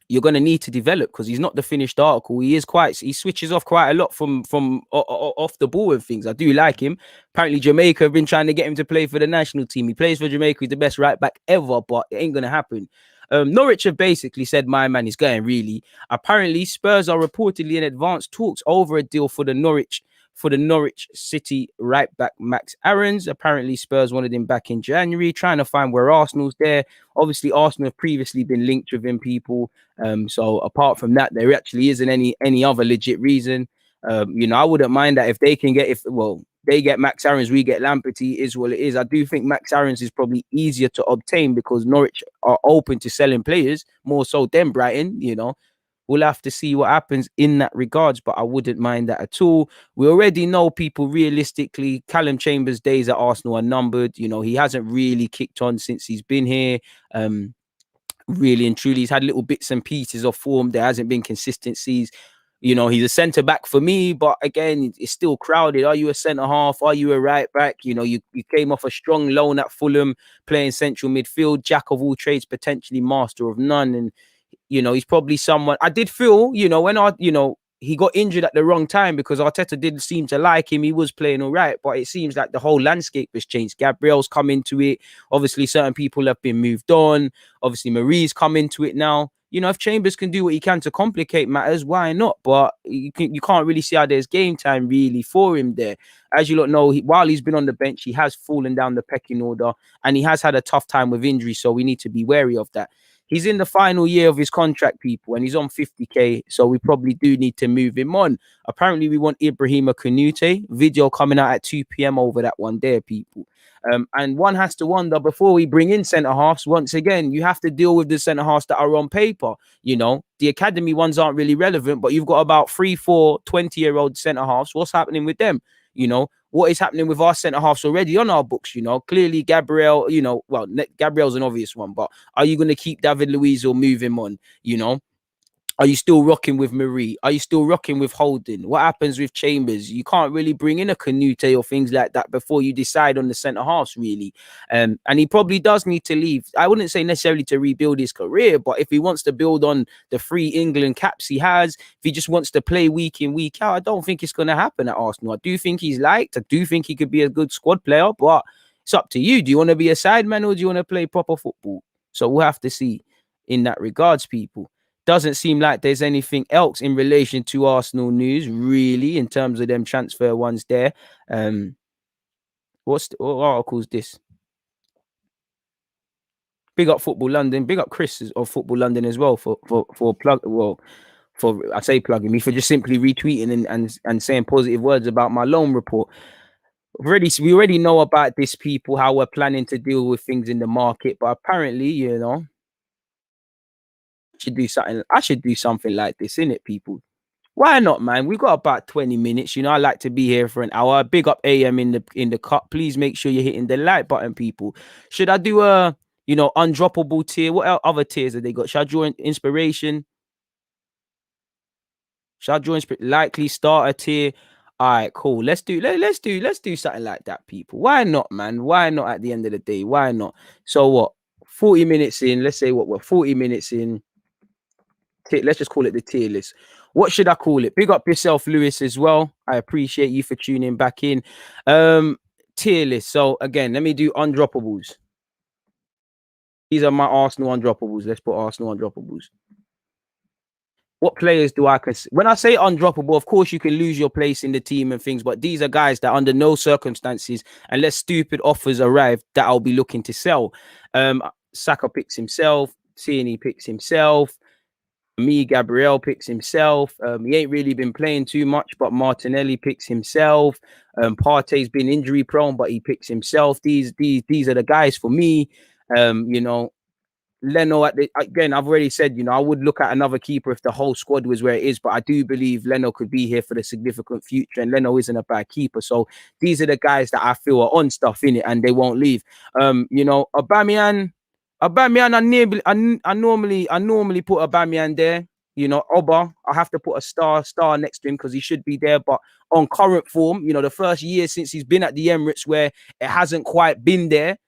you're going to need to develop because he's not the finished article. He switches off quite a lot from off the ball and things. I do like him. Apparently, Jamaica have been trying to get him to play for the national team. He plays for Jamaica. He's the best right back ever, but it ain't going to happen. Norwich have basically said, my man is going, really. Apparently, Spurs are reportedly in advanced talks over a deal for the Norwich City right back Max Aarons. Apparently, Spurs wanted him back in January, trying to find where Arsenal's there. Obviously, Arsenal have previously been linked with him, people. So apart from that, there actually isn't any other legit reason. You know, I wouldn't mind that if they can get they get Max Aarons, we get Lamperty, is what it is. I do think Max Aarons is probably easier to obtain because Norwich are open to selling players more so than Brighton, you know. We'll have to see what happens in that regards, but I wouldn't mind that at all. We already know, people, realistically, Callum Chambers' days at Arsenal are numbered. You know, he hasn't really kicked on since he's been here. Really and truly, he's had little bits and pieces of form. There hasn't been consistencies. You know, he's a centre back for me, but again, it's still crowded. Are you a centre half? Are you a right back? You know, you came off a strong loan at Fulham, playing central midfield, jack of all trades, potentially master of none. And you know, he's probably someone I did feel, you know, he got injured at the wrong time because Arteta didn't seem to like him. He was playing all right, but it seems like the whole landscape has changed. Gabriel's come into it. Obviously, certain people have been moved on. Obviously, Marie's come into it now. You know, if Chambers can do what he can to complicate matters, why not? But you can't really see how there's game time really for him there. As you lot know, while he's been on the bench, he has fallen down the pecking order and he has had a tough time with injury. So we need to be wary of that. He's in the final year of his contract, people, and he's on 50k. So we probably do need to move him on. Apparently, we want Ibrahima Kanute. Video coming out at 2 p.m. over that one there, people. And one has to wonder, before we bring in centre halves, once again, you have to deal with the centre halves that are on paper. You know, the academy ones aren't really relevant, but you've got about 3-4 20-year-old centre halves. What's happening with them? You know, what is happening with our centre halves already on our books? You know, clearly Gabriel, you know, well, Gabriel's an obvious one, but are you going to keep David Luiz or move him on? You know, are you still rocking with Marie? Are you still rocking with Holden? What happens with Chambers? You can't really bring in a Canute or things like that before you decide on the centre halves, really. And he probably does need to leave. I wouldn't say necessarily to rebuild his career, but if he wants to build on the 3 England caps he has, if he just wants to play week in, week out, I don't think it's going to happen at Arsenal. I do think he's liked. I do think he could be a good squad player, but it's up to you. Do you want to be a sideman or do you want to play proper football? So we'll have to see in that regards, people. Doesn't seem like there's anything else in relation to Arsenal news, really, in terms of them transfer ones there. What article is this? Big up Football London. Big up Chris of Football London as well for plug. Well, for I say plugging me for just simply retweeting and saying positive words about my loan report. We already know about this, people, how we're planning to deal with things in the market, but apparently, you know, Should do something. I should do something like this, innit, people? Why not, man? We got about 20 minutes. You know, I like to be here for an hour. Big up AM in the cut. Please make sure you're hitting the like button, people. Should I do a undroppable tier? What other tiers have they got? Should I draw inspiration? Should I draw likely starter tier? All right, cool. Let's do something like that, people. Why not, man? Why not at the end of the day? Why not? So what? 40 minutes in, let's say what we're 40 minutes in. Let's just call it the tier list. What should I call it? Big up yourself, Lewis, as well. I appreciate you for tuning back in. Tier list. So again, let me do undroppables. These are my Arsenal undroppables. Let's put Arsenal undroppables. What players do I consider? When I say undroppable, of course you can lose your place in the team and things, but these are guys that under no circumstances, unless stupid offers arrive, that I'll be looking to sell. Saka picks himself, Tierney picks himself. Me, Gabriel picks himself. He ain't really been playing too much, but Martinelli picks himself. Partey's been injury prone, but he picks himself. These are the guys for me. Leno again, I've already said, I would look at another keeper if the whole squad was where it is, but I do believe Leno could be here for the significant future, and Leno isn't a bad keeper. So these are the guys that I feel are on stuff in it, and they won't leave. Aubameyang, I normally put Aubameyang there. Oba, I have to put a star next to him because he should be there. But on current form, the first year since he's been at the Emirates where it hasn't quite been there,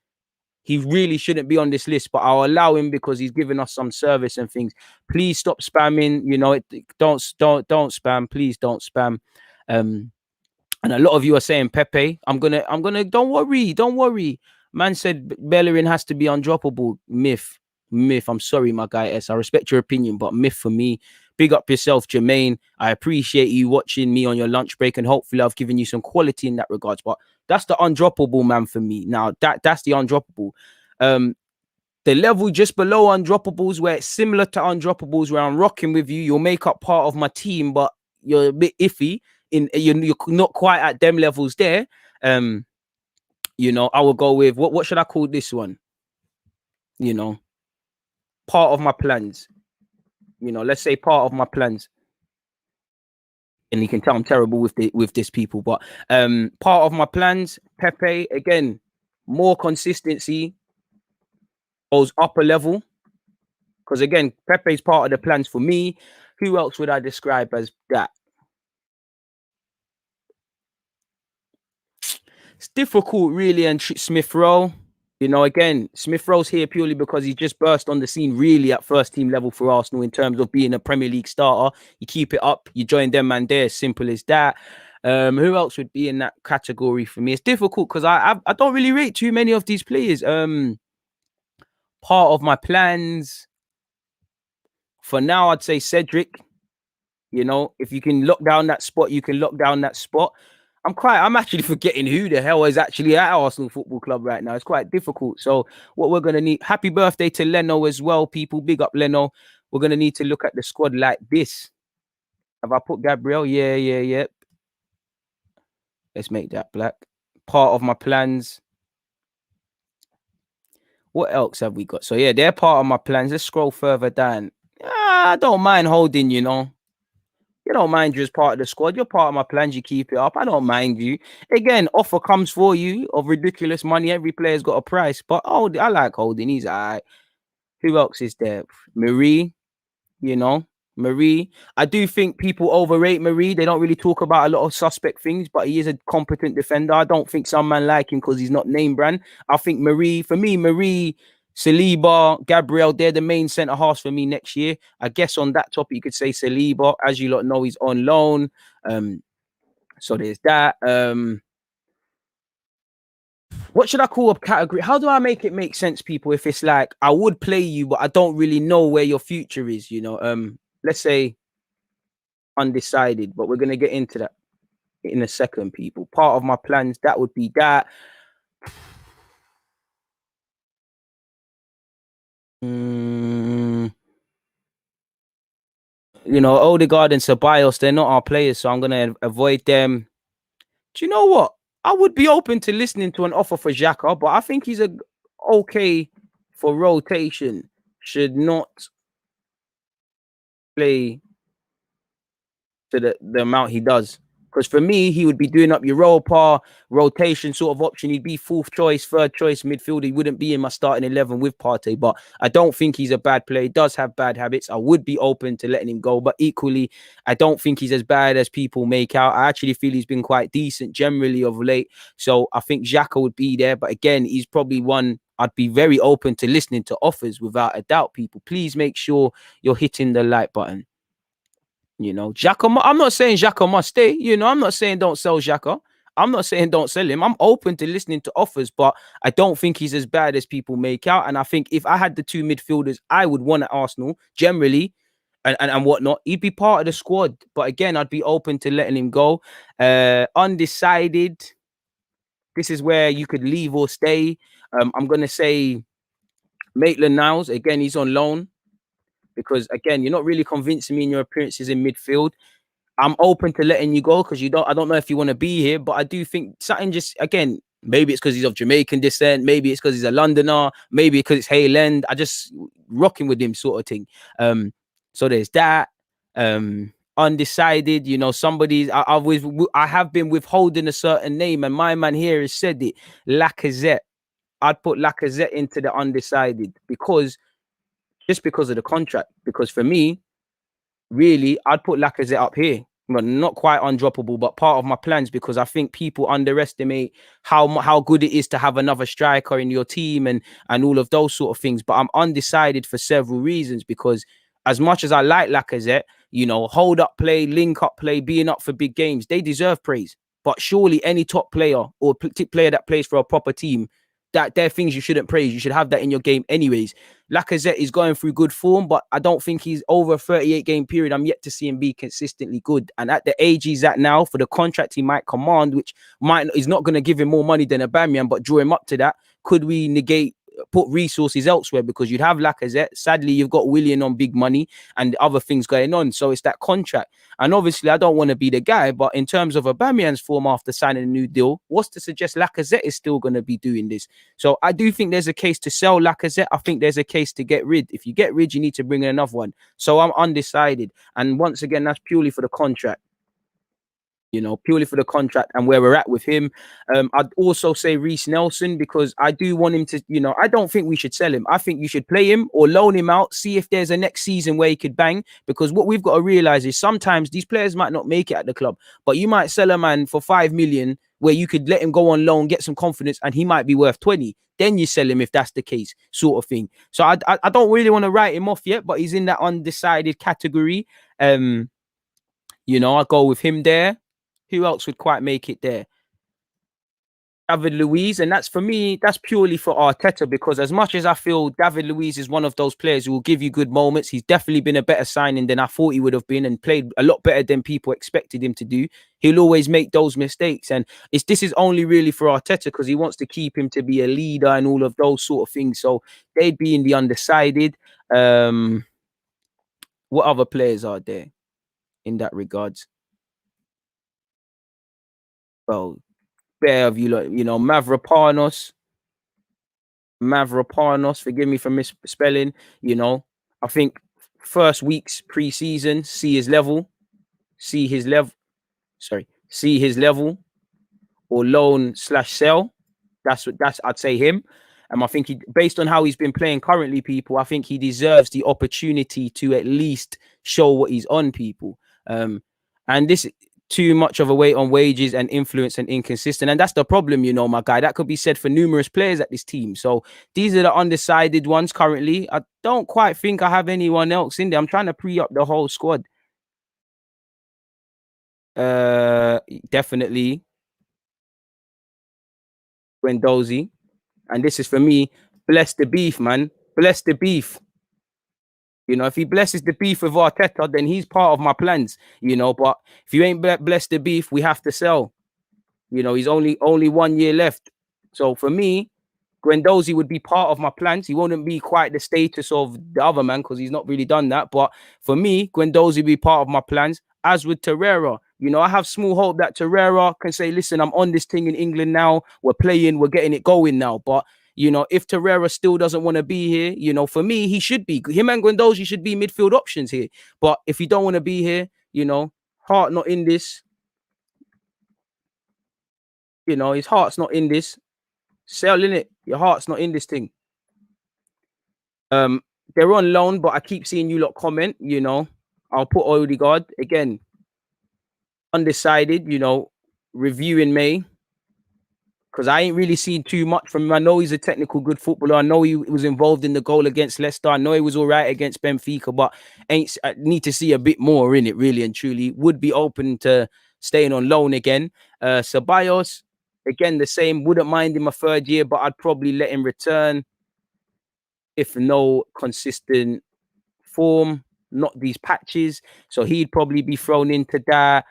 he really shouldn't be on this list. But I'll allow him because he's given us some service and things. Please stop spamming. Don't spam. Please don't spam. And a lot of you are saying Pepe. I'm gonna. Don't worry. Man said Bellerin has to be undroppable. Myth. I'm sorry, my guy S. I respect your opinion, but myth for me. Big up yourself, Jermaine. I appreciate you watching me on your lunch break, and hopefully I've given you some quality in that regards. But that's the undroppable, man, for me. Now that's the undroppable. The level just below undroppables, where it's similar to undroppables, where I'm rocking with you. You'll make up part of my team, but you're a bit iffy. You're not quite at them levels there. I will go with what should I call this one? Part of my plans. Let's say part of my plans. And you can tell I'm terrible with this people, but part of my plans, Pepe, again, more consistency, goes upper level. Because again, Pepe's part of the plans for me. Who else would I describe as that? It's difficult, really, and Smith Rowe. Again, Smith Rowe's here purely because he just burst on the scene really at first team level for Arsenal in terms of being a Premier League starter. You keep it up, you join them, man. There, simple as that. Who else would be in that category for me? It's difficult because I don't really rate too many of these players. Part of my plans for now, I'd say Cedric. If you can lock down that spot, you can lock down that spot. I'm actually forgetting who the hell is actually at Arsenal Football Club right now. It's quite difficult. So what we're going to need, happy birthday to Leno as well, people. Big up Leno. We're going to need to look at the squad like this. Have I put Gabriel? Yeah. Let's make that black. Part of my plans. What else have we got? So yeah, they're part of my plans. Let's scroll further down. I don't mind holding, You don't mind you as part of the squad. You're part of my plans. You keep it up. I don't mind you. Again, offer comes for you of ridiculous money. Every player's got a price. But I like Holding. He's all right. Who else is there? Marie, Marie. I do think people overrate Marie. They don't really talk about a lot of suspect things, but he is a competent defender. I don't think some man like him because he's not name brand. I think Marie, Saliba, Gabriel, they're the main centre halves for me next year. I guess on that topic, you could say Saliba. As you lot know, he's on loan. So there's that. What should I call a category? How do I make it make sense, people? If it's like, I would play you, but I don't really know where your future is, let's say undecided, but we're going to get into that in a second, people. Part of my plans, that would be that. Odegaard and Ceballos, they're not our players, so I'm going to avoid them. Do you know what? I would be open to listening to an offer for Xhaka, but I think he's okay for rotation. Should not play to the amount he does. Because for me, he would be doing up Europa rotation sort of option. He'd be fourth choice, third choice midfielder. He wouldn't be in my starting 11 with Partey. But I don't think he's a bad player. He does have bad habits. I would be open to letting him go. But equally, I don't think he's as bad as people make out. I actually feel he's been quite decent generally of late. So I think Xhaka would be there. But again, he's probably one I'd be very open to listening to offers without a doubt, people. Please make sure you're hitting the like button. You know, Xhaka, I'm not saying Xhaka must stay. You know, I'm not saying don't sell Xhaka. I'm not saying don't sell him. I'm open to listening to offers, but I don't think he's as bad as people make out. And I think if I had the two midfielders I would want at Arsenal generally and whatnot, he'd be part of the squad. But again, I'd be open to letting him go. Undecided. This is where you could leave or stay. I'm going to say Maitland-Niles. Again, he's on loan because, again, you're not really convincing me in your appearances in midfield. I'm open to letting you go because I don't know if you want to be here, but I do think something just, again, maybe it's because he's of Jamaican descent, maybe it's because he's a Londoner, maybe because it's Hale End. I just rocking with him sort of thing. So there's that. Undecided, you know, I have been withholding a certain name, and my man here has said it. Lacazette. I'd put Lacazette into the undecided because of the contract. Because for me, really, I'd put Lacazette up here. Well, not quite undroppable, but part of my plans because I think people underestimate how good it is to have another striker in your team and all of those sort of things. But I'm undecided for several reasons because as much as I like Lacazette, you know, hold up play, link up play, being up for big games, they deserve praise. But surely any top player or player that plays for a proper team, that they're things you shouldn't praise. You should have that in your game anyways. Lacazette is going through good form, but I don't think he's over a 38-game period. I'm yet to see him be consistently good. And at the age he's at now, for the contract he might command, which is not going to give him more money than Aubameyang, but draw him up to that, could we put resources elsewhere? Because you'd have Lacazette. Sadly, you've got Willian on big money and other things going on. So it's that contract. And obviously, I don't want to be the guy, but in terms of Aubameyang's form after signing a new deal, what's to suggest Lacazette is still going to be doing this? So I do think there's a case to sell Lacazette. I think there's a case to get rid. If you get rid, you need to bring in another one. So I'm undecided. And once again, that's purely for the contract. You know, purely for the contract and where we're at with him. I'd also say Reece Nelson because I do want him to, you know, I don't think we should sell him. I think you should play him or loan him out, see if there's a next season where he could bang. Because what we've got to realize is sometimes these players might not make it at the club, but you might sell a man for 5 million where you could let him go on loan, get some confidence, and he might be worth 20. Then you sell him if that's the case, sort of thing. So I don't really want to write him off yet, but he's in that undecided category. You know, I'll go with him there. Who else would quite make it there? David Luiz, and that's for me, that's purely for Arteta because as much as I feel David Luiz is one of those players who will give you good moments, he's definitely been a better signing than I thought he would have been and played a lot better than people expected him to do. He'll always make those mistakes, and this is only really for Arteta because he wants to keep him to be a leader and all of those sort of things. So they'd be in the undecided. What other players are there in that regards? Well, bear of you, you know, Mavropanos, forgive me for misspelling, you know. I think first week's pre-season, see his level, see his level, or loan/sell. That's I'd say him. I think based on how he's been playing currently, people, I think he deserves the opportunity to at least show what he's on, people. And this too much of a weight on wages and influence and inconsistent. And that's the problem, you know, my guy. That could be said for numerous players at this team. So these are the undecided ones currently. I don't quite think I have anyone else in there. I'm trying to pre-up the whole squad. Definitely Guendouzi. And this is for me, bless the beef, man. Bless the beef. You know, if he blesses the beef with Arteta, then he's part of my plans, you know. But if you ain't blessed the beef, we have to sell. You know, he's only 1 year left. So for me, Guendouzi would be part of my plans. He wouldn't be quite the status of the other man because he's not really done that. But for me, Guendouzi would be part of my plans, as with Torreira. You know, I have small hope that Torreira can say, listen, I'm on this thing in England now. We're playing, we're getting it going now. But If Torreira still doesn't want to be here, for me, he should be. Him and Guendouzi should be midfield options here. But if he don't want to be here, heart not in this. His heart's not in this. Selling it. Your heart's not in this thing. They're on loan, but I keep seeing you lot comment. I'll put Odegaard again. Undecided. Review in May. Because I ain't really seen too much from him. I know he's a technical good footballer. I know he was involved in the goal against Leicester. I know he was all right against Benfica, but I need to see a bit more in it, really and truly. Would be open to staying on loan again. Ceballos, again, the same. Wouldn't mind him a third year, but I'd probably let him return if no consistent form, not these patches. So he'd probably be thrown into that.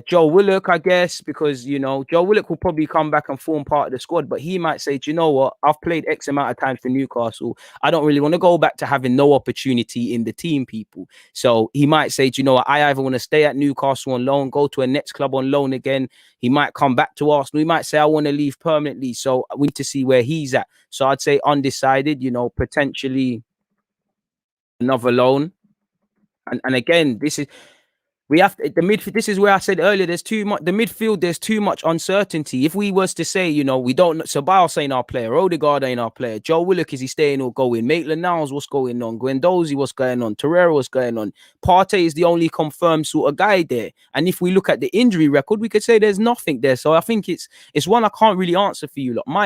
Joe Willock, I guess, because Joe Willock will probably come back and form part of the squad, but he might say, do you know what? I've played X amount of times for Newcastle. I don't really want to go back to having no opportunity in the team, people. So he might say, do you know what? I either want to stay at Newcastle on loan, go to a next club on loan again. He might come back to Arsenal. He might say, I want to leave permanently. So we need to see where he's at. So I'd say undecided, potentially another loan. And again, we have to, the midfield. This is where I said earlier, there's too much. The midfield, there's too much uncertainty. If we was to say, we don't. Ceballos ain't our player. Odegaard ain't our player. Joe Willock, is he staying or going? Maitland-Niles, what's going on? Guendouzi, what's going on? Torreira, what's going on? Partey is the only confirmed sort of guy there. And if we look at the injury record, we could say there's nothing there. So I think it's one I can't really answer for you. Like my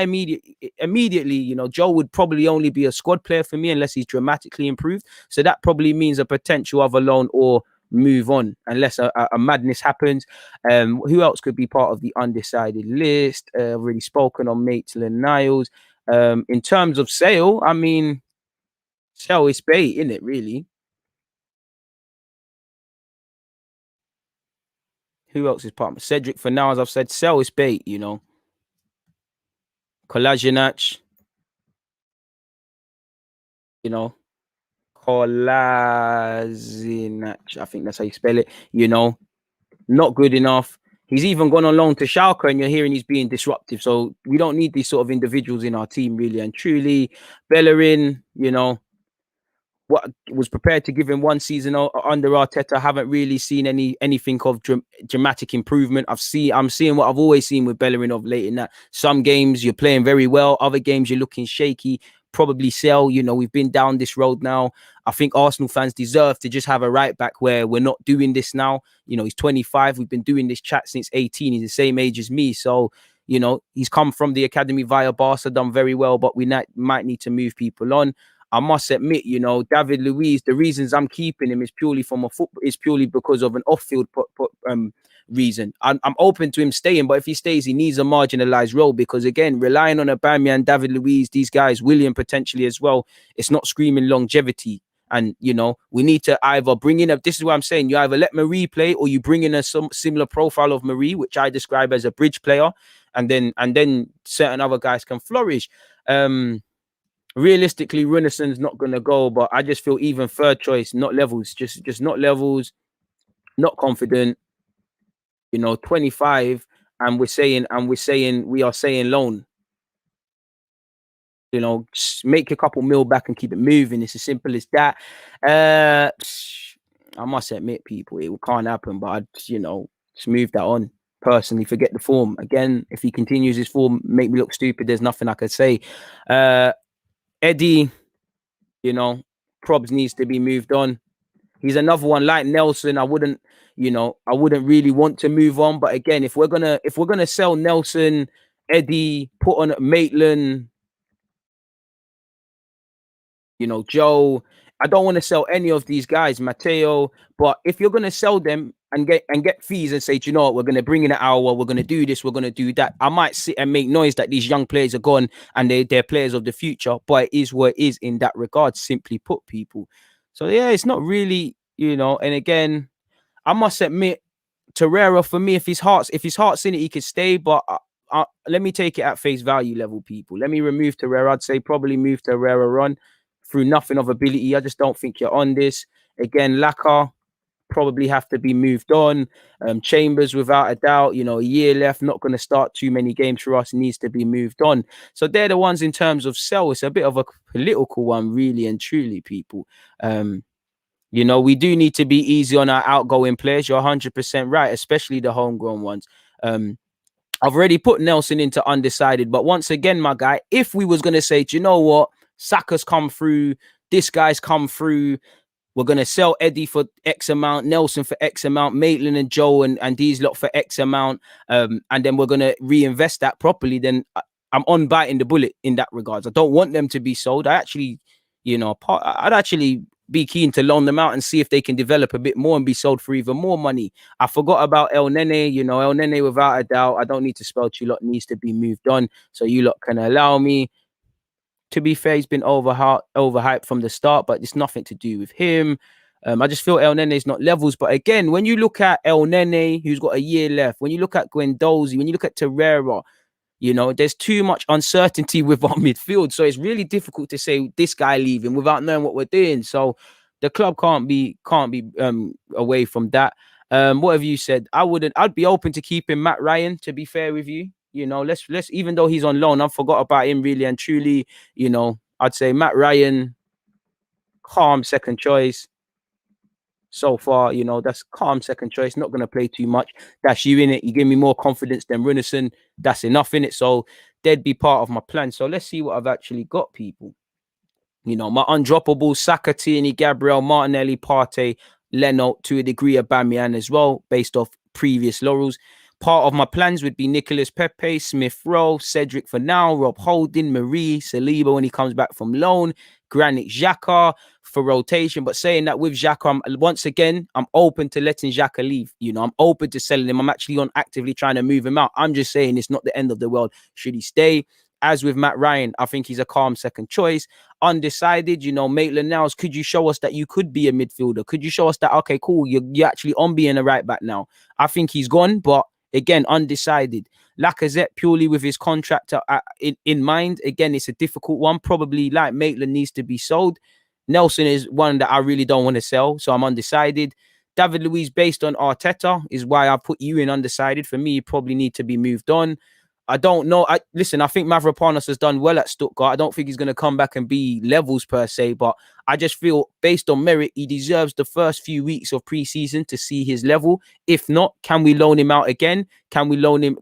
immediately, Joe would probably only be a squad player for me unless he's dramatically improved. So that probably means a potential other loan or move on unless a madness happens. Who else could be part of the undecided list? Already spoken on Maitland-Niles. In terms of sale, I mean, sell is bait, isn't it, really? Who else is part of Cedric? For now, as I've said, sell is bait, Kolasinac, Kolasinac, I think that's how you spell it, not good enough. He's even gone on loan to Schalke, and you're hearing he's being disruptive. So we don't need these sort of individuals in our team, really and truly. Bellerin, what was prepared to give him one season under Arteta. Haven't really seen anything of dramatic improvement. I'm seeing what I've always seen with Bellerin of late. In that some games you're playing very well, other games you're looking shaky. Probably sell. We've been down this road now. I think Arsenal fans deserve to just have a right back where we're not doing this now. He's 25. We've been doing this chat since 18. He's the same age as me. So, he's come from the academy via Barca, done very well, but we might need to move people on. I must admit, David Luiz, the reasons I'm keeping him is purely because of an off-field reason. I'm open to him staying, but if he stays, he needs a marginalized role because, again, relying on Aubameyang, David Luiz, these guys, William potentially as well, it's not screaming longevity. And, we need to either bring in this is what I'm saying, you either let Marie play or you bring in a similar profile of Marie, which I describe as a bridge player, and then certain other guys can flourish. Realistically, Runnelson's not going to go, but I just feel even third choice, not levels, just not levels, not confident, 25, and we are saying loan. Just make a couple mil back and keep it moving. It's as simple as that. I must admit, people, it can't happen, but I'd, just move that on. Personally, forget the form. Again, if he continues his form, make me look stupid, there's nothing I could say. Eddie, Probs needs to be moved on. He's another one like Nelson. I wouldn't really want to move on. But again, if we're gonna sell Nelson, Eddie, put on Maitland, Joe, I don't want to sell any of these guys, Mateo. But if you're gonna sell them and get fees and say, do you know what, we're gonna bring in an hour, we're gonna do this, we're gonna do that, I might sit and make noise that these young players are gone and they're players of the future. But it is what it is in that regard, simply put, people. So yeah, it's not really, and again, I must admit, Torreira, for me, if his heart's in it, he could stay. But let me take it at face value level, people. Let me remove Torreira. I'd say probably move Torreira on through nothing of ability. I just don't think you're on this. Again, Laka, probably have to be moved on. Chambers, without a doubt, a year left, not going to start too many games for us, needs to be moved on. So they're the ones in terms of sell. It's a bit of a political one, really and truly, people. We do need to be easy on our outgoing players. You're 100% right, especially the homegrown ones. I've already put Nelson into undecided, but once again, my guy, if we was going to say, do you know what, Saka's come through, this guy's come through, we're going to sell Eddie for X amount, Nelson for X amount, Maitland and Joe and these lot for X amount, and then we're going to reinvest that properly, then I'm on biting the bullet in that regards. I don't want them to be sold. I actually, I'd actually be keen to loan them out and see if they can develop a bit more and be sold for even more money. I forgot about El Nene. El Nene, without a doubt, I don't need to spell to you lot, needs to be moved on. So you lot can allow me. To be fair, he's been overhyped from the start, but it's nothing to do with him. I just feel El Nene is not levels. But again, when you look at El Nene, who's got a year left, when you look at Guendouzi, when you look at Torreira, there's too much uncertainty with our midfield. So it's really difficult to say this guy leaving without knowing what we're doing. So the club can't be away from that. What have you said? I'd be open to keeping Matt Ryan, to be fair with you. Let's even though he's on loan, I forgot about him really and truly. I'd say Matt Ryan, calm second choice. So far, that's calm second choice. Not going to play too much. That's you in it. You give me more confidence than Runnison. That's enough in it. So they'd be part of my plan. So let's see what I've actually got, people. My undroppable Saka, Tierney, Gabriel, Martinelli, Partey, Leno, to a degree Aubameyang as well, based off previous laurels. Part of my plans would be Nicholas Pepe, Smith Rowe, Cedric for now, Rob Holding, Marie, Saliba when he comes back from loan, Granit Xhaka for rotation. But saying that with Xhaka, once again, I'm open to letting Xhaka leave. I'm open to selling him. I'm actually actively trying to move him out. I'm just saying it's not the end of the world should he stay. As with Matt Ryan, I think he's a calm second choice. Undecided, Maitland-Niles, could you show us that you could be a midfielder? Could you show us that, okay, cool, you're actually on being a right back now? I think he's gone, but again, undecided. Lacazette, purely with his contract in mind. Again, it's a difficult one. Probably like Maitland needs to be sold. Nelson is one that I really don't want to sell, so I'm undecided. David Luiz, based on Arteta, is why I put you in undecided. For me, you probably need to be moved on. I don't know. I think Mavropanos has done well at Stuttgart. I don't think he's going to come back and be levels per se, but I just feel based on merit, he deserves the first few weeks of preseason to see his level. If not, can we loan him out again? Can we loan him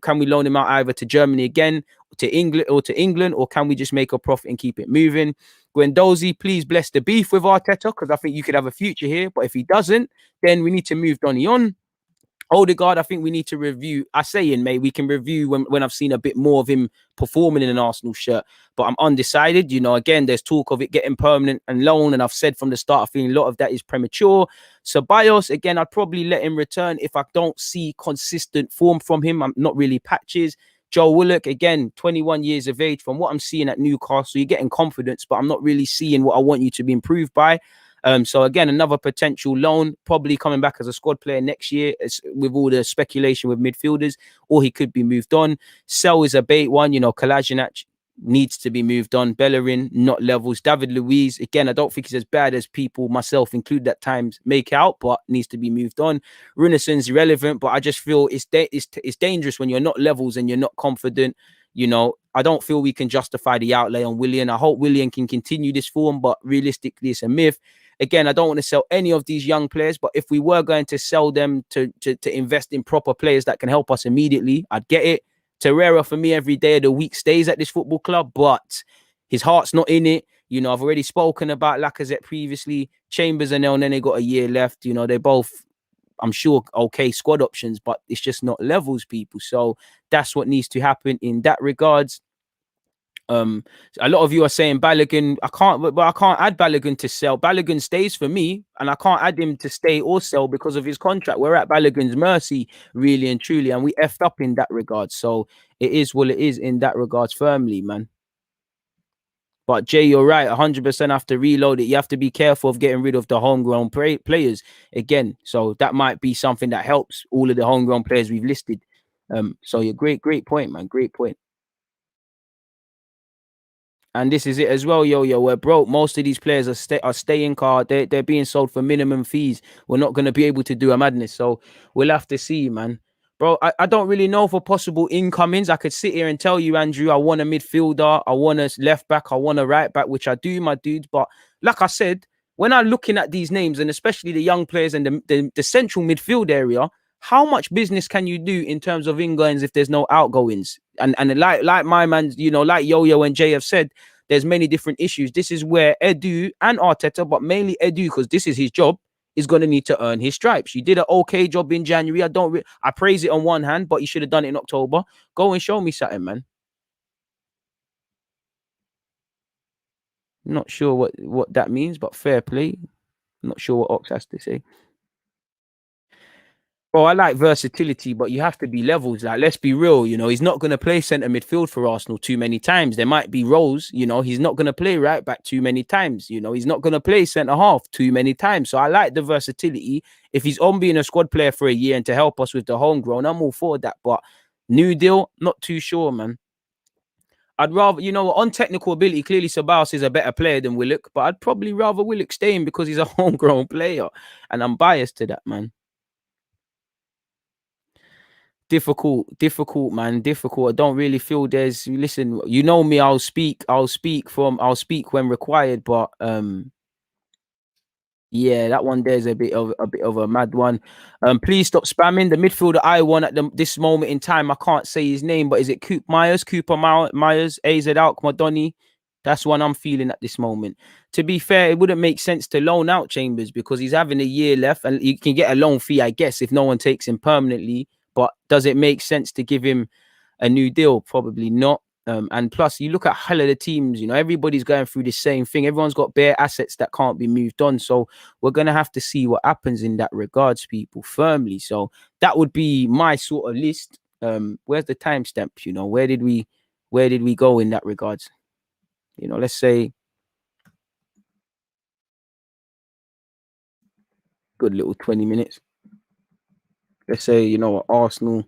out either to Germany again, to England, or can we just make a profit and keep it moving? Guendouzi, please bless the beef with Arteta, because I think you could have a future here. But if he doesn't, then we need to move Donny on. Odegaard, I think we need to review. I say in May, we can review when I've seen a bit more of him performing in an Arsenal shirt. But I'm undecided. Again, there's talk of it getting permanent and loan. And I've said from the start, I think a lot of that is premature. Ceballos, again, I'd probably let him return if I don't see consistent form from him. I'm not really patches. Joe Willock, again, 21 years of age. From what I'm seeing at Newcastle, you're getting confidence, but I'm not really seeing what I want you to be improved by. So again, another potential loan, probably coming back as a squad player next year, with all the speculation with midfielders, or he could be moved on. Sell is a bait one, Kolasinac needs to be moved on. Bellerin, not levels. David Luiz, again, I don't think he's as bad as people, myself included at times, make out, but needs to be moved on. Runison's irrelevant, but I just feel it's dangerous when you're not levels and you're not confident. I don't feel we can justify the outlay on Willian. I hope Willian can continue this form, but realistically, it's a myth. Again, I don't want to sell any of these young players, but if we were going to sell them to invest in proper players that can help us immediately, I'd get it. Torreira, for me, every day of the week stays at this football club, but his heart's not in it. I've already spoken about Lacazette previously. Chambers and El Nene got a year left. They're both, I'm sure, okay squad options, but it's just not levels, people. So that's what needs to happen in that regards. A lot of you are saying Balogun. I can't add Balogun to sell. Balogun stays for me, and I can't add him to stay or sell because of his contract. We're at Balogun's mercy, really and truly, and we effed up in that regard. So it is what it is in that regards, firmly, man. But Jay, you're right, 100% have to reload it. You have to be careful of getting rid of the homegrown players again. So that might be something that helps all of the homegrown players we've listed. So you're great point, man. Great point. And this is it as well, yo. We're broke. Most of these players are staying car. They're being sold for minimum fees. We're not gonna be able to do a madness. So we'll have to see, man. Bro, I don't really know for possible incomings. I could sit here and tell you, Andrew, I want a midfielder, I want a left back, I want a right back, which I do, my dudes. But like I said, when I'm looking at these names, and especially the young players and the central midfield area, how much business can you do in terms of ingoings if there's no outgoings? And like my man, like Yo and Jay have said, there's many different issues. This is where Edu and Arteta, but mainly Edu, because this is his job, is going to need to earn his stripes. You did an okay job in January. I praise it on one hand, but you should have done it in October. Go and show me something, man. Not sure what that means, but fair play. Not sure what Ox has to say. Bro, I like versatility, but you have to be levels. Like, let's be real. He's not going to play centre midfield for Arsenal too many times. There might be roles. He's not going to play right back too many times. He's not going to play centre half too many times. So I like the versatility. If he's on being a squad player for a year and to help us with the homegrown, I'm all for that. But new deal, not too sure, man. I'd rather, on technical ability, clearly Ceballos is a better player than Willock, but I'd probably rather Willock stay in because he's a homegrown player. And I'm biased to that, man. Difficult, man. Difficult. I don't really feel listen, me, I'll speak when required, but yeah, that one there's a bit of a mad one. Please stop spamming. The midfielder I want at this moment in time, I can't say his name, but is it Cooper Myers, AZ Alk Madoni? That's one I'm feeling at this moment. To be fair, it wouldn't make sense to loan out Chambers because he's having a year left and you can get a loan fee, I guess, if no one takes him permanently. But does it make sense to give him a new deal? Probably not. And plus, you look at hell of the teams, everybody's going through the same thing. Everyone's got bare assets that can't be moved on. So we're going to have to see what happens in that regards, people, firmly. So that would be my sort of list. Where's the timestamp? Where did we go in that regards? Let's say good little 20 minutes. Let's say, Arsenal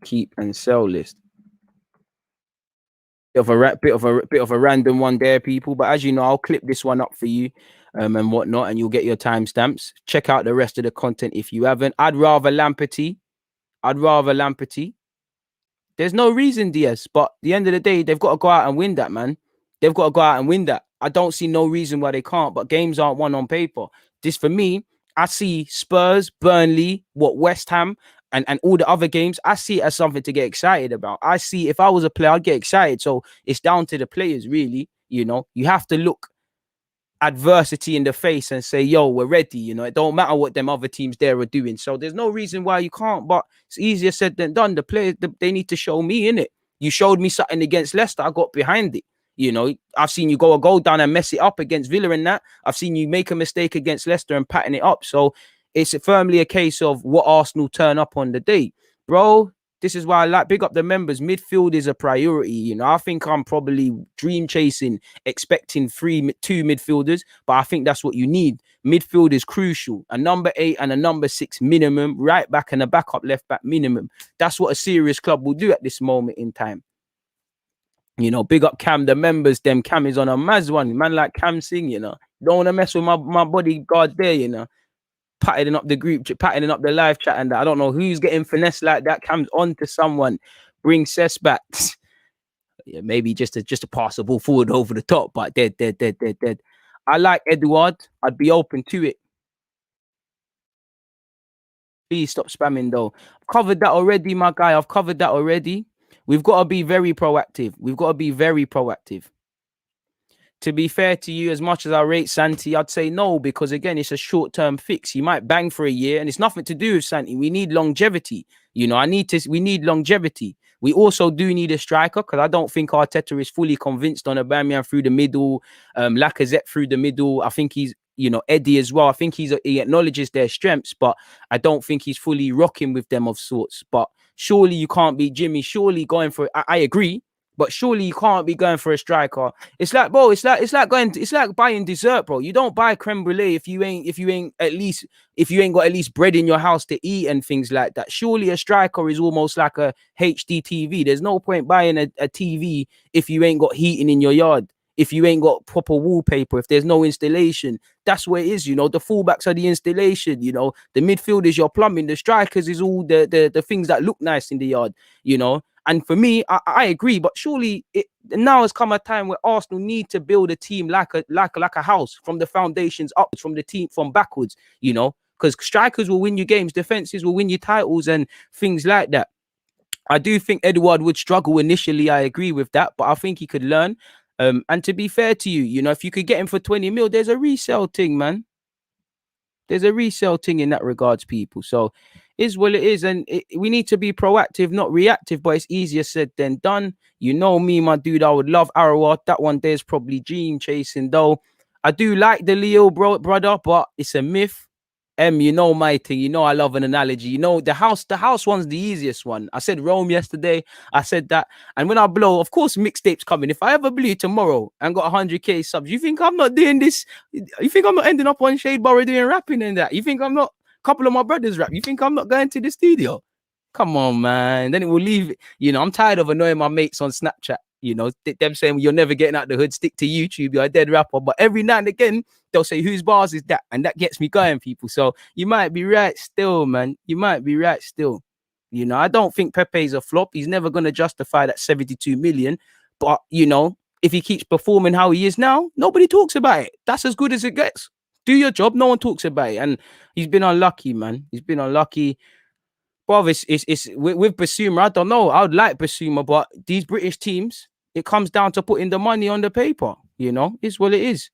keep and sell list. Bit of a random one there, people. But as you know, I'll clip this one up for you, and whatnot, and you'll get your timestamps. Check out the rest of the content if you haven't. I'd rather Lamperty. There's no reason, DS, but at the end of the day, they've got to go out and win that, man. They've got to go out and win that. I don't see no reason why they can't, but games aren't won on paper. This, for me, I see Spurs, Burnley, West Ham, and all the other games. I see it as something to get excited about. I see if I was a player, I'd get excited. So it's down to the players, really. You have to look adversity in the face and say, yo, we're ready. It don't matter what them other teams there are doing. So there's no reason why you can't, but it's easier said than done. The players, they need to show me, innit? You showed me something against Leicester, I got behind it. I've seen you go a goal down and mess it up against Villa and that. I've seen you make a mistake against Leicester and pattern it up. So it's firmly a case of what Arsenal turn up on the day. Bro, this is why I like big up the members. Midfield is a priority. I think I'm probably dream chasing, expecting two midfielders, but I think that's what you need. Midfield is crucial. A number 8 and a number 6 minimum, right back and a backup left back minimum. That's what a serious club will do at this moment in time. Big up Cam, the members, them Cam is on a Maz one. Man like Cam Sing, Don't want to mess with my bodyguard there, patting up the group, patting up the live chat and that. I don't know who's getting finesse like that. Cam's on to someone. Bring Cess back. Yeah, maybe just a pass the ball forward over the top, but dead. I like Edouard. I'd be open to it. Please stop spamming though. I've covered that already, my guy. I've covered that already. We've got to be very proactive. To be fair to you, as much as I rate Santi, I'd say no, because again, it's a short-term fix. He might bang for a year, and it's nothing to do with Santi. We need longevity. We need longevity. We also do need a striker, because I don't think Arteta is fully convinced on Aubameyang through the middle, Lacazette through the middle. I think he's, Eddie as well. I think he acknowledges their strengths, but I don't think he's fully rocking with them of sorts. But surely you can't beat Jimmy. Surely going for it. I agree. But surely you can't be going for a striker. It's like, bro, it's like buying dessert, bro. You don't buy creme brulee if you ain't got at least bread in your house to eat and things like that. Surely a striker is almost like a HD TV. There's no point buying a TV if you ain't got heating in your yard, if you ain't got proper wallpaper, if there's no installation. That's what it is, you know. The fullbacks are the installation, you know. The midfield is your plumbing. The strikers is all the things that look nice in the yard, you know. And for me, I agree, but surely now has come a time where Arsenal need to build a team like a house, from the foundations upwards, from the team from backwards, you know, because strikers will win you games, defenses will win you titles, and things like that. I do think Edouard would struggle initially. I agree with that, but I think he could learn. And to be fair to you, you know, if you could get him for 20 mil, there's a resale thing, man. There's a resale thing in that regards, people. So is what it is, and we need to be proactive, not reactive. But it's easier said than done. You know me, my dude. I would love Arouard. That one there's probably dream chasing though. I do like the Leo brother, but it's a myth. You know my thing. You know I love an analogy. You know the house one's the easiest one. I said Rome yesterday. I said that, and when I blow, of course, mixtapes coming. If I ever blew tomorrow and got 100k subs, you think I'm not doing this? You think I'm not ending up on Shade Borough doing rapping and that? You think I'm not? A couple of my brothers rap. You think I'm not going to the studio? Come on, man. Then it will leave. You know, I'm tired of annoying my mates on Snapchat. You know, them saying you're never getting out the hood. Stick to YouTube. You're a dead rapper. But every now and again, they'll say, whose bars is that? And that gets me going, people. So you might be right still, man. You might be right still. You know, I don't think Pepe's a flop. He's never going to justify that 72 million. But, you know, if he keeps performing how he is now, nobody talks about it. That's as good as it gets. Do your job. No one talks about it. And he's been unlucky, man. He's been unlucky. Bro, it's with Basuma, I don't know. I would like Basuma, but these British teams, it comes down to putting the money on the paper. You know, it's what it is.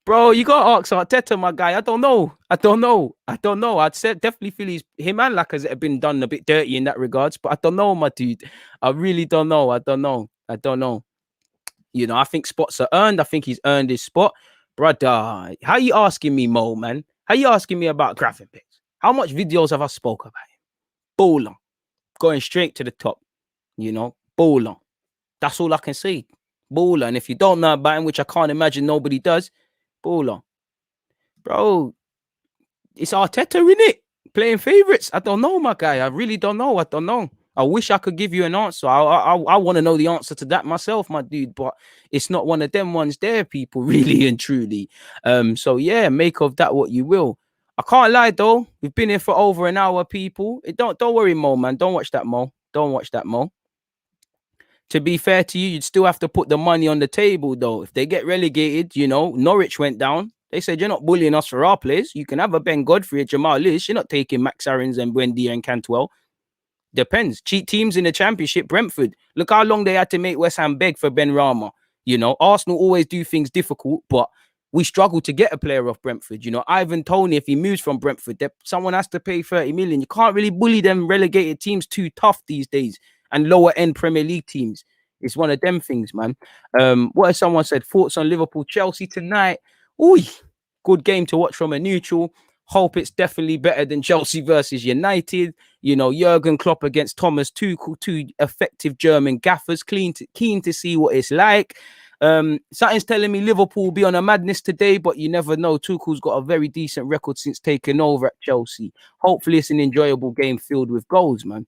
Bro, you got to ask Arteta, my guy. I don't know. I'd say definitely feel him and Lacazette have been done a bit dirty in that regards, but I don't know, my dude. I really don't know. I don't know. You know, I think spots are earned. I think he's earned his spot. Brother, how you asking me, Mo, man? How you asking me about graphic picks? How much videos have I spoke about him? Baller. Going straight to the top. You know, baller. That's all I can say. Baller. And if you don't know about him, which I can't imagine nobody does, baller. Bro, it's Arteta, innit? Playing favourites. I don't know, my guy. I really don't know. I wish I could give you an answer. I want to know the answer to that myself, my dude, but it's not one of them ones there, people, really and truly. So yeah, make of that what you will. I can't lie though. We've been here for over an hour, people. Don't worry, Mo, man. Don't watch that, Mo. To be fair to you, you'd still have to put the money on the table, though. If they get relegated, you know, Norwich went down. They said, you're not bullying us for our players. You can have a Ben Godfrey, a Jamal Lewis. You're not taking Max Aarons and Buendia and Cantwell. Depends. Cheat teams in the Championship, Brentford. Look how long they had to make West Ham beg for Ben Rama. You know, Arsenal always do things difficult, but we struggle to get a player off Brentford. You know, Ivan Toney, if he moves from Brentford, someone has to pay 30 million. You can't really bully them relegated teams too tough these days, and lower end Premier League teams. It's one of them things, man. What if someone said, thoughts on Liverpool Chelsea tonight? Ooh, good game to watch from a neutral. Hope it's definitely better than Chelsea versus United. You know, Jurgen Klopp against Thomas Tuchel, two effective German gaffers. Keen to see what it's like. Something's telling me Liverpool will be on a madness today, but you never know. Tuchel's got a very decent record since taking over at Chelsea. Hopefully it's an enjoyable game filled with goals, man.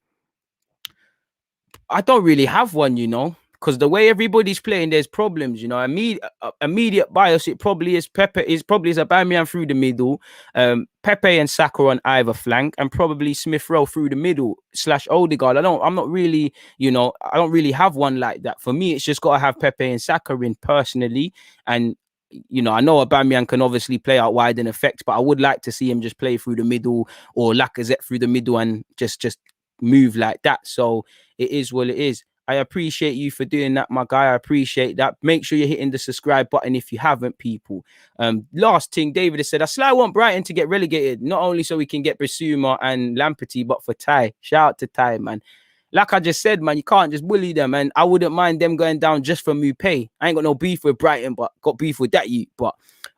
I don't really have one, you know, because the way everybody's playing, there's problems, you know. Immediate bias, it probably is Pepe, is Aubameyang through the middle, Pepe and Saka on either flank, and probably Smith Rowe through the middle / Odegaard. I'm not really, you know, I don't really have one like that. For me, it's just got to have Pepe and Saka in personally, and you know, I know Aubameyang can obviously play out wide and effect, but I would like to see him just play through the middle, or Lacazette through the middle and just move like that. So it is what it is. I appreciate you for doing that, my guy. I appreciate that. Make sure you're hitting the subscribe button if you haven't, people. Last thing, David has said, I slightly want Brighton to get relegated, not only so we can get Bissouma and Lamperty, but for Ty. Shout out to Ty, man. Like I just said, man, you can't just bully them, and I wouldn't mind them going down just for Mupay. I ain't got no beef with Brighton, but got beef with that you. But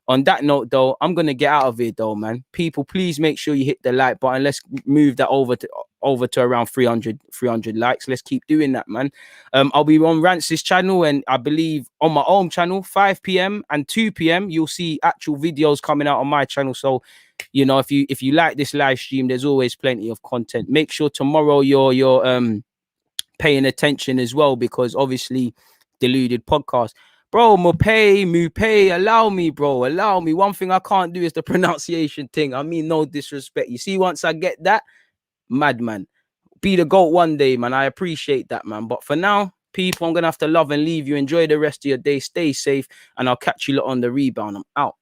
on that note, though, I'm going to get out of here, though, man. People, please make sure you hit the like button. Let's move that over to over to around 300 likes. Let's keep doing that, man. I'll be on Rance's channel, and I believe on my own channel, 5 p.m. and 2 p.m. you'll see actual videos coming out on my channel. So, you know, if you like this live stream, there's always plenty of content. Make sure tomorrow you're paying attention as well, because obviously Deluded podcast. Bro, Mupe, allow me, bro. Allow me. One thing I can't do is the pronunciation thing. I mean, no disrespect. You see, once I get that, madman. Be the GOAT one day, man. I appreciate that, man. But for now, people, I'm going to have to love and leave you. Enjoy the rest of your day. Stay safe. And I'll catch you lot on the rebound. I'm out.